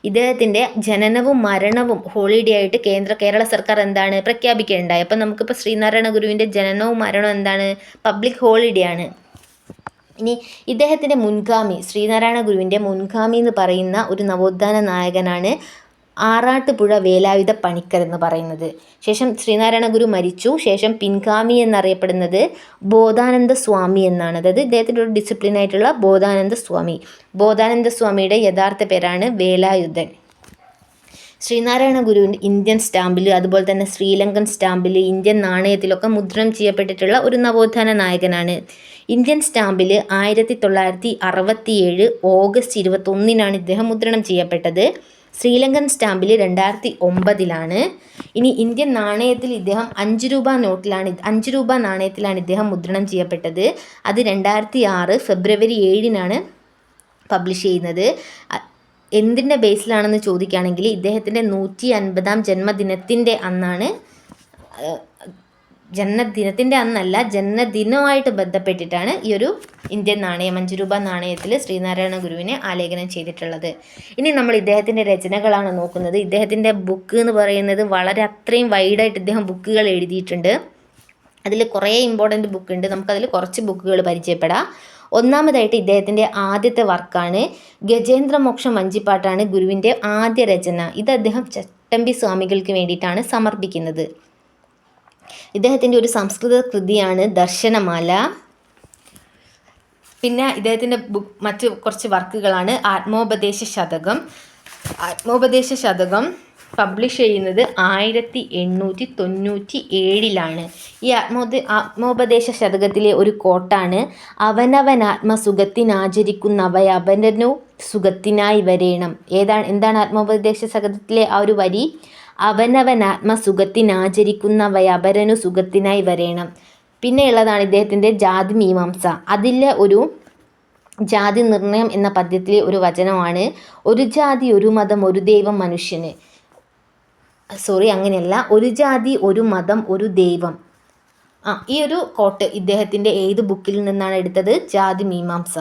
ഇദ്ദേഹത്തിൻ്റെ ജനനവും മരണവും ഹോളിഡേ ആയിട്ട് കേരള സർക്കാർ എന്താണ് പ്രഖ്യാപിക്കുകയുണ്ടായി. അപ്പം നമുക്കിപ്പോൾ ശ്രീനാരായണ ഗുരുവിൻ്റെ ജനനവും മരണവും എന്താണ്? പബ്ലിക് ഹോളിഡേ ആണ്. ഇനി ഇദ്ദേഹത്തിൻ്റെ മുൻഗാമി, ശ്രീനാരായണ ഗുരുവിൻ്റെ മുൻഗാമി എന്ന് പറയുന്ന ഒരു നവോത്ഥാന നായകനാണ് ആറാട്ടുപുഴ വേലായുധ പണിക്കർ എന്ന് പറയുന്നത്. ശേഷം ശ്രീനാരായണ ഗുരു മരിച്ചു. ശേഷം പിൻഗാമി എന്നറിയപ്പെടുന്നത് ബോധാനന്ദ സ്വാമി എന്നാണ്. അതായത് ഇദ്ദേഹത്തിൻ്റെ ഒരു ഡിസിപ്ലിനായിട്ടുള്ള ബോധാനന്ദ സ്വാമി. ബോധാനന്ദ സ്വാമിയുടെ യഥാർത്ഥ പേരാണ് വേലായുധൻ. ശ്രീനാരായണ ഗുരുവിൻ്റെ ഇന്ത്യൻ സ്റ്റാമ്പിൽ, അതുപോലെ തന്നെ ശ്രീലങ്കൻ സ്റ്റാമ്പിൽ, ഇന്ത്യൻ നാണയത്തിലൊക്കെ മുദ്രണം ചെയ്യപ്പെട്ടിട്ടുള്ള ഒരു നവോത്ഥാന നായകനാണ്. ഇന്ത്യൻ സ്റ്റാമ്പിൽ 1967 ഓഗസ്റ്റ് 21-നാണ് ഇദ്ദേഹം മുദ്രണം ചെയ്യപ്പെട്ടത്. ശ്രീലങ്കൻ സ്റ്റാമ്പിൽ 2009-ലാണ്. ഇനി ഇന്ത്യൻ നാണയത്തിൽ ഇദ്ദേഹം 5 രൂപ നാണയത്തിലാണ് ഇദ്ദേഹം മുദ്രണം ചെയ്യപ്പെട്ടത്. അത് 2006 ഫെബ്രുവരി 7-നാണ് പബ്ലിഷ് ചെയ്യുന്നത്. എന്തിൻ്റെ ബേസിലാണെന്ന് ചോദിക്കുകയാണെങ്കിൽ ഇദ്ദേഹത്തിൻ്റെ 150-ാം ജന്മദിനത്തിൻ്റെ അന്നാണ്. ജന്മദിനത്തിൻ്റെ അന്നല്ല, ജന്മദിനവുമായിട്ട് ബന്ധപ്പെട്ടിട്ടാണ് ഈ ഒരു ഇന്ത്യൻ നാണയം 5 രൂപ നാണയത്തിൽ ശ്രീനാരായണ ഗുരുവിനെ ആലേഖനം ചെയ്തിട്ടുള്ളത്. ഇനി നമ്മൾ ഇദ്ദേഹത്തിൻ്റെ രചനകളാണ് നോക്കുന്നത്. ഇദ്ദേഹത്തിൻ്റെ ബുക്ക് എന്ന് പറയുന്നത് വളരെ അത്രയും വൈഡായിട്ട് ഇദ്ദേഹം ബുക്കുകൾ എഴുതിയിട്ടുണ്ട്. അതിൽ കുറേ ഇമ്പോർട്ടൻറ്റ് ബുക്കുണ്ട്. നമുക്കതിൽ കുറച്ച് ബുക്കുകൾ പരിചയപ്പെടാം. ഒന്നാമതായിട്ട് ഇദ്ദേഹത്തിൻ്റെ ആദ്യത്തെ വർക്കാണ് ഗജേന്ദ്രമോക്ഷം വഞ്ചിപ്പാട്ടാണ് ഗുരുവിൻ്റെ ആദ്യ രചന. ഇത് അദ്ദേഹം ചട്ടമ്പി സ്വാമികൾക്ക് വേണ്ടിയിട്ടാണ് സമർപ്പിക്കുന്നത്. ഇദ്ദേഹത്തിൻ്റെ ഒരു സംസ്കൃത കൃതിയാണ് ദർശനമാല. പിന്നെ ഇദ്ദേഹത്തിൻ്റെ മറ്റു കുറച്ച് വർക്കുകളാണ് ആത്മോപദേശ ശതകം പബ്ലിഷ് ചെയ്യുന്നത് 1897-ലാണ്. ഈ ആത്മോപദേശ ശതകത്തിലെ ഒരു കോട്ടാണ് അവനവനാത്മസുഖത്തിനാചരിക്കുന്നവയവനു സുഖത്തിനായി വരേണം. എന്താണ് ആത്മോപദേശ ശതകത്തിലെ ആ ഒരു വരി? അവനവനാത്മസുഖത്തിനാചരിക്കുന്നവയവരനു സുഖത്തിനായി വരേണം. പിന്നെ ഉള്ളതാണ് ഇദ്ദേഹത്തിൻ്റെ ജാതി മീമാംസ. അതിലെ ഒരു ജാതി നിർണയം എന്ന പദ്യത്തിലെ ഒരു വചനമാണ് ഒരു ജാതി ഒരു മതം ഒരു ദൈവം മനുഷ്യന്. അങ്ങനെയല്ല, ഒരു ജാതി ഒരു മതം ഒരു ദൈവം. ഈ ഒരു കോട്ട് ഇദ്ദേഹത്തിൻ്റെ ഏത് ബുക്കിൽ നിന്നാണ് എടുത്തത്? ജാതി മീമാംസ.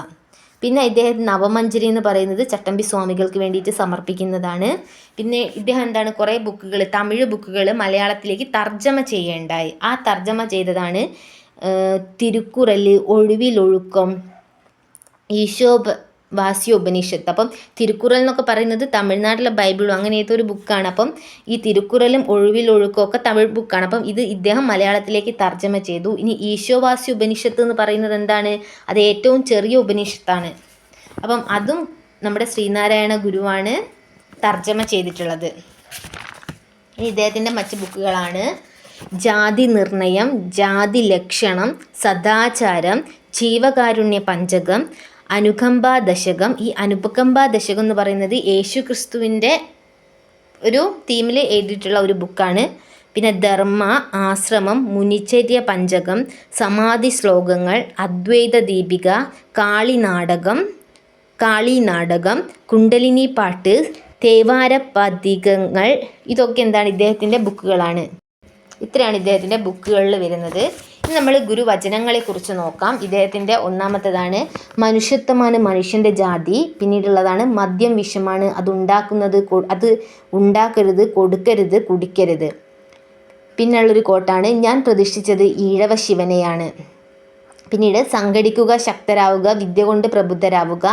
പിന്നെ ഇദ്ദേഹം നവമഞ്ജരി എന്ന് പറയുന്നത് ചട്ടമ്പി സ്വാമികൾക്ക് വേണ്ടിയിട്ട് സമർപ്പിക്കുന്നതാണ്. പിന്നെ ഇദ്ദേഹം എന്താണ് കുറേ ബുക്കുകൾ, തമിഴ് ബുക്കുകൾ മലയാളത്തിലേക്ക് തർജ്ജമ ചെയ്യേണ്ടായി. ആ തർജ്ജമ ചെയ്തതാണ് തിരുക്കുറൽ, ഒഴിവിലൊഴുക്കം, വാസ്യോപനിഷത്ത്. അപ്പം തിരുക്കുറൽ എന്നൊക്കെ പറയുന്നത് തമിഴ്നാട്ടിലെ ബൈബിളും അങ്ങനെ ഏതൊരു ബുക്കാണ്. അപ്പം ഈ തിരുക്കുറലും ഒഴിവിലൊഴുക്കും ഒക്കെ തമിഴ് ബുക്കാണ്. അപ്പം ഇത് ഇദ്ദേഹം മലയാളത്തിലേക്ക് തർജ്ജമ ചെയ്തു. ഇനി ഈശോവാസ്യ ഉപനിഷത്ത് എന്ന് പറയുന്നത് എന്താണ്? അത് ഏറ്റവും ചെറിയ ഉപനിഷത്താണ്. അപ്പം അതും നമ്മുടെ ശ്രീനാരായണ ഗുരുവാണ് തർജ്ജമ ചെയ്തിട്ടുള്ളത്. ഇനി ഇദ്ദേഹത്തിൻ്റെ മറ്റ് ബുക്കുകളാണ് ജാതി നിർണയം, ജാതി ലക്ഷണം, സദാചാരം, ജീവകാരുണ്യ പഞ്ചകം, അനുകമ്പാ ദശകം. ഈ അനുകമ്പാ ദശകം എന്ന് പറയുന്നത് യേശു ക്രിസ്തുവിൻ്റെ ഒരു തീമിൽ എഴുതിയിട്ടുള്ള ഒരു ബുക്കാണ്. പിന്നെ ധർമ്മ, ആശ്രമം, മുനിചര്യ പഞ്ചകം, സമാധി ശ്ലോകങ്ങൾ, അദ്വൈത ദീപിക, കാളി നാടകം, കുണ്ടലിനി പാട്ട്, തേവാര പതികങ്ങൾ. ഇതൊക്കെ എന്താണ്? ഇദ്ദേഹത്തിൻ്റെ ബുക്കുകളാണ്. ഇത്രയാണ് ഇദ്ദേഹത്തിൻ്റെ ബുക്കുകളിൽ വരുന്നത്. ഇനി നമ്മൾ ഗുരുവചനങ്ങളെക്കുറിച്ച് നോക്കാം. ഇദ്ദേഹത്തിൻ്റെ ഒന്നാമത്തേതാണ് മനുഷ്യത്വമാണ് മനുഷ്യൻ്റെ ജാതി. പിന്നീടുള്ളതാണ് മദ്യം വിഷമാണ്, അത് ഉണ്ടാക്കരുത്, കൊടുക്കരുത്, കുടിക്കരുത്. പിന്നുള്ളൊരു കോട്ടാണ് ഞാൻ പ്രതിഷ്ഠിച്ചത് ഈഴവ ശിവനെയാണ്. പിന്നീട് സംഘടിക്കുക, ശക്തരാവുക, വിദ്യ കൊണ്ട് പ്രബുദ്ധരാവുക.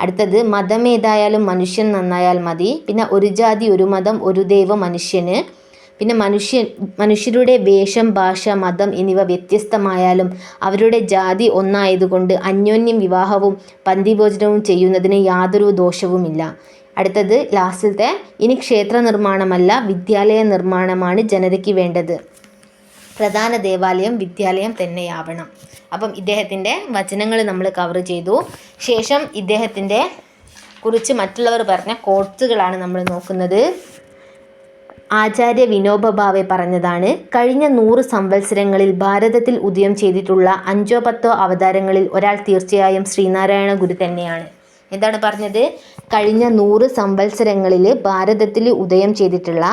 അടുത്തത് മതം ഏതായാലും മനുഷ്യൻ നന്നായാൽ മതി. പിന്നെ ഒരു ജാതി ഒരു മതം ഒരു ദൈവം മനുഷ്യന്. പിന്നെ മനുഷ്യരുടെ വേഷം, ഭാഷ, മതം എന്നിവ വ്യത്യസ്തമായാലും അവരുടെ ജാതി ഒന്നായതുകൊണ്ട് അന്യോന്യം വിവാഹവും പന്തിഭോജനവും ചെയ്യുന്നതിന് യാതൊരു ദോഷവുമില്ല. അടുത്തത് ലാസ്റ്റിലത്തെ, ഇനി ക്ഷേത്ര നിർമ്മാണമല്ല വിദ്യാലയ നിർമ്മാണമാണ് ജനതയ്ക്ക് വേണ്ടത്. പ്രധാന ദേവാലയം വിദ്യാലയം തന്നെയാവണം. അപ്പം ഇദ്ദേഹത്തിൻ്റെ വചനങ്ങൾ നമ്മൾ കവർ ചെയ്തു. ശേഷം ഇദ്ദേഹത്തിൻ്റെ കുറിച്ച് മറ്റുള്ളവർ പറഞ്ഞ കോട്സുകളാണ് നമ്മൾ നോക്കുന്നത്. ആചാര്യ വിനോബ ഭാവെ പറഞ്ഞതാണ്, കഴിഞ്ഞ 100 സംവത്സരങ്ങളിൽ ഭാരതത്തിൽ ഉദയം ചെയ്തിട്ടുള്ള 5ഓ 10ഓ അവതാരങ്ങളിൽ ഒരാൾ തീർച്ചയായും ശ്രീനാരായണ ഗുരു തന്നെയാണ്. എന്താണ് പറഞ്ഞത്? കഴിഞ്ഞ 100 സംവത്സരങ്ങളിൽ ഭാരതത്തിൽ ഉദയം ചെയ്തിട്ടുള്ള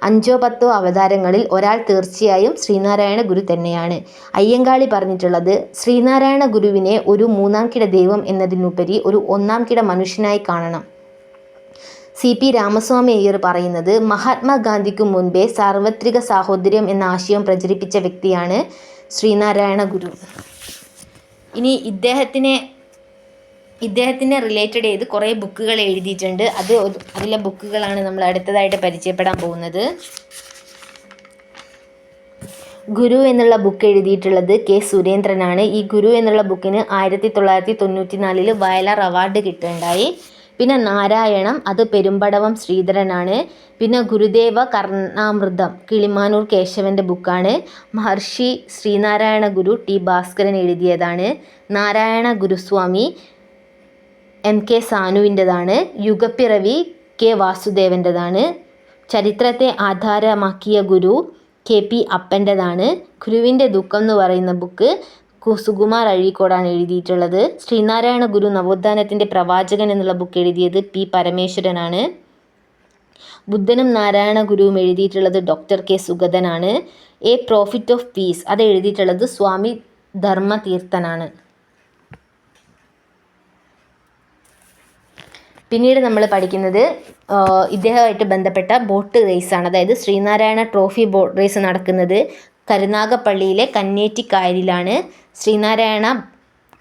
5ഓ 10ഓ അവതാരങ്ങളിൽ ഒരാൾ തീർച്ചയായും ശ്രീനാരായണ ഗുരു തന്നെയാണ്. അയ്യങ്കാളി പറഞ്ഞിട്ടുള്ളത്, ശ്രീനാരായണ ഗുരുവിനെ ഒരു 3ാം കിട ദൈവം എന്നതിനുപരി ഒരു 1ാം കിട മനുഷ്യനായി കാണണം. CP രാമസ്വാമി അയ്യർ പറയുന്നത്, മഹാത്മാഗാന്ധിക്ക് മുൻപേ സാർവത്രിക സാഹോദര്യം എന്ന ആശയം പ്രചരിപ്പിച്ച വ്യക്തിയാണ് ശ്രീനാരായണ ഗുരു. ഇനി ഇദ്ദേഹത്തിനെ റിലേറ്റഡ് ചെയ്ത് കുറേ ബുക്കുകൾ എഴുതിയിട്ടുണ്ട്. അതിലെ ബുക്കുകളാണ് നമ്മൾ അടുത്തതായിട്ട് പരിചയപ്പെടാൻ പോകുന്നത്. ഗുരു എന്നുള്ള ബുക്ക് എഴുതിയിട്ടുള്ളത് K. സുരേന്ദ്രനാണ്. ഈ ഗുരു എന്നുള്ള ബുക്കിന് 1994 വയലാർ അവാർഡ് കിട്ടുകയുണ്ടായി. പിന്നെ നാരായണം, അത് പെരുമ്പടവം ശ്രീധരനാണ്. പിന്നെ ഗുരുദേവ കർണാമൃതം കിളിമാനൂർ കേശവൻ്റെ ബുക്കാണ്. മഹർഷി ശ്രീനാരായണ ഗുരു T. ഭാസ്കരൻ എഴുതിയതാണ്. നാരായണ ഗുരുസ്വാമി MK സാനുവിൻ്റെതാണ്. യുഗപ്പിറവി K. വാസുദേവൻ്റെതാണ്. ചരിത്രത്തെ ആധാരമാക്കിയ ഗുരു KP അപ്പൻ്റെതാണ്. ഗുരുവിൻ്റെ ദുഃഖം എന്ന് പറയുന്ന ബുക്ക് സുകുമാർ അഴീക്കോടാണ് എഴുതിയിട്ടുള്ളത്. ശ്രീനാരായണ ഗുരു നവോത്ഥാനത്തിൻ്റെ പ്രവാചകൻ എന്നുള്ള ബുക്ക് എഴുതിയത് P. പരമേശ്വരനാണ്. ബുദ്ധനും നാരായണ ഗുരുവും എഴുതിയിട്ടുള്ളത് Dr. K. സുഗതനാണ്. എ പ്രോഫിറ്റ് ഓഫ് പീസ് അത് എഴുതിയിട്ടുള്ളത് സ്വാമി ധർമ്മതീർത്ഥനാണ്. പിന്നീട് നമ്മൾ പഠിക്കുന്നത് ഇദ്ദേഹമായിട്ട് ബന്ധപ്പെട്ട ബോട്ട് റേസാണ്. അതായത് ശ്രീനാരായണ ട്രോഫി ബോട്ട് റേസ് നടക്കുന്നത് കരുനാഗപ്പള്ളിയിലെ കന്നേറ്റിക്കായലിലാണ്. ശ്രീനാരായണ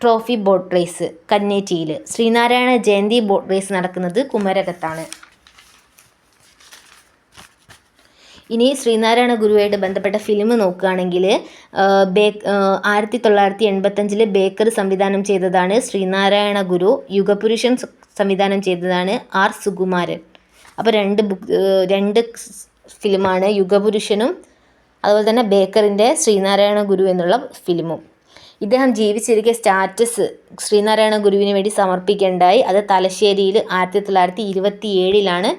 ട്രോഫി ബോട്ട് റേസ് കന്നേറ്റിയിൽ. ശ്രീനാരായണ ജയന്തി ബോട്ട് റേസ് നടക്കുന്നത് കുമരകത്താണ്. ഇനി ശ്രീനാരായണ ഗുരുവായിട്ട് ബന്ധപ്പെട്ട ഫിലിം നോക്കുകയാണെങ്കിൽ 1985 ബേക്കർ സംവിധാനം ചെയ്തതാണ് ശ്രീനാരായണ ഗുരു. യുഗപുരുഷൻ സംവിധാനം ചെയ്തതാണ് R. സുകുമാരൻ. അപ്പോൾ രണ്ട് ഫിലിമാണ്, യുഗപുരുഷനും അതുപോലെ തന്നെ ബേക്കറിൻ്റെ ശ്രീനാരായണ ഗുരു എന്നുള്ള ഫിലിമും. ഇദ്ദേഹം ജീവിച്ചിരിക്കെ സ്റ്റാറ്റസ് ശ്രീനാരായണ ഗുരുവിന് വേണ്ടി സമർപ്പിക്കേണ്ടായി. അത് തലശ്ശേരിയിൽ 1927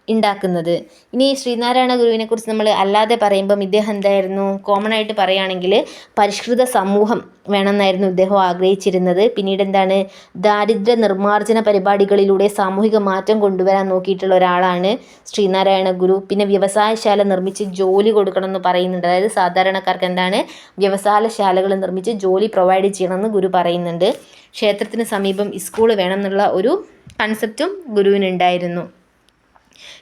ഉണ്ടാക്കുന്നത്. ഇനി ശ്രീനാരായണ ഗുരുവിനെ കുറിച്ച് നമ്മൾ അല്ലാതെ പറയുമ്പം ഇദ്ദേഹം എന്തായിരുന്നു, കോമൺ ആയിട്ട് പറയുകയാണെങ്കിൽ പരിഷ്കൃത സമൂഹം വേണമെന്നായിരുന്നു ഇദ്ദേഹം ആഗ്രഹിച്ചിരുന്നത്. പിന്നീട് എന്താണ്, ദാരിദ്ര്യ നിർമ്മാർജ്ജന പരിപാടികളിലൂടെ സാമൂഹിക മാറ്റം കൊണ്ടുവരാൻ നോക്കിയിട്ടുള്ള ഒരാളാണ് ശ്രീനാരായണ ഗുരു. പിന്നെ വ്യവസായശാല നിർമ്മിച്ച് ജോലി കൊടുക്കണം എന്ന് പറയുന്നുണ്ട്. അതായത് സാധാരണക്കാർക്ക് എന്താണ് വ്യവസായശാലകൾ നിർമ്മിച്ച് ജോലി പ്രൊവൈഡ് ചെയ്യണമെന്ന് ഗുരു പറയുന്നുണ്ട്. ക്ഷേത്രത്തിന് സമീപം സ്കൂൾ വേണം എന്നുള്ള ഒരു കൺസെപ്റ്റും ഗുരുവിനുണ്ടായിരുന്നു.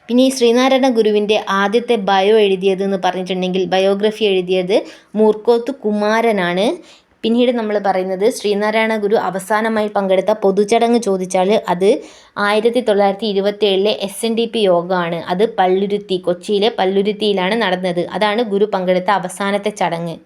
പിന്നെ ഈ ശ്രീനാരായണ ഗുരുവിൻ്റെ ആദ്യത്തെ എഴുതിയതെന്ന് പറഞ്ഞിട്ടുണ്ടെങ്കിൽ ബയോഗ്രഫി എഴുതിയത് മൂർക്കോത്ത് കുമാരനാണ്. പിന്നീട് നമ്മൾ പറയുന്നത് ശ്രീനാരായണ ഗുരു അവസാനമായി പങ്കെടുത്ത പൊതുചടങ്ങ് ചോദിച്ചാൽ അത് 1927 SNDP യോഗമാണ്. അത് കൊച്ചിയിലെ പള്ളുരുത്തിയിലാണ് നടന്നത്. അതാണ് ഗുരു പങ്കെടുത്ത അവസാനത്തെ ചടങ്ങ്.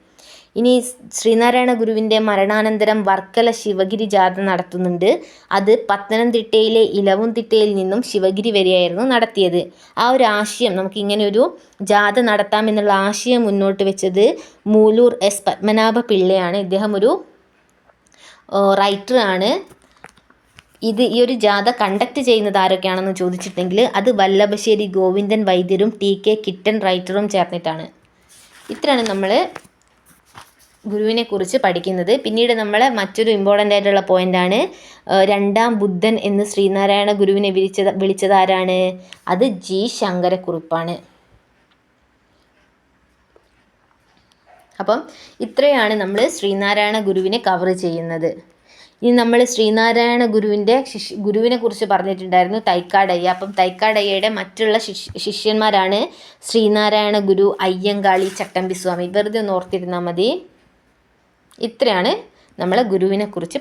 ഇനി ശ്രീനാരായണ ഗുരുവിൻ്റെ മരണാനന്തരം വർക്കല ശിവഗിരി ജാഥ നടത്തുന്നുണ്ട്. അത് പത്തനംതിട്ടയിലെ ഇലവുംതിട്ടയിൽ നിന്നും ശിവഗിരി വരെയായിരുന്നു നടത്തിയത്. ആ ഒരു ആശയം, നമുക്ക് ഇങ്ങനെ ഒരു ജാഥ നടത്താമെന്നുള്ള ആശയം മുന്നോട്ട് വെച്ചത് മൂലൂർ എസ് പത്മനാഭ പിള്ളയാണ്. ഇദ്ദേഹം ഒരു റൈറ്റർ ആണ്. ഈ ഒരു ജാഥ കണ്ടക്ട് ചെയ്യുന്നത് ആരൊക്കെയാണെന്ന് ചോദിച്ചിട്ടുണ്ടെങ്കിൽ അത് വല്ലഭശ്ശേരി ഗോവിന്ദൻ വൈദ്യരും TK കിട്ടൻ റൈറ്ററും ചേർന്നിട്ടാണ്. ഇത്രയാണ് നമ്മൾ ഗുരുവിനെ കുറിച്ച് പഠിക്കുന്നത്. പിന്നീട് നമ്മൾ മറ്റൊരു ഇമ്പോർട്ടൻ്റ് ആയിട്ടുള്ള പോയിൻ്റാണ്, രണ്ടാം ബുദ്ധൻ എന്ന് ശ്രീനാരായണ ഗുരുവിനെ വിളിച്ചത് ആരാണ്? അത് G ശങ്കരക്കുറുപ്പാണ്. അപ്പം ഇത്രയാണ് നമ്മൾ ശ്രീനാരായണ ഗുരുവിനെ കവർ ചെയ്യുന്നത്. ഇനി നമ്മൾ ശ്രീനാരായണ ഗുരുവിനെ കുറിച്ച് പറഞ്ഞിട്ടുണ്ടായിരുന്നു തൈക്കാടയ്യ. അപ്പം തൈക്കാടയ്യയുടെ മറ്റുള്ള ശിഷ്യന്മാരാണ് ശ്രീനാരായണ ഗുരു, അയ്യങ്കാളി, ചട്ടമ്പിസ്വാമി. വെറുതെ ഒന്ന് ഓർത്തിരുന്നാൽ മതി. ഇത്രയാണ് നമ്മൾ ഗുരുവിനെ കുറിച്ച്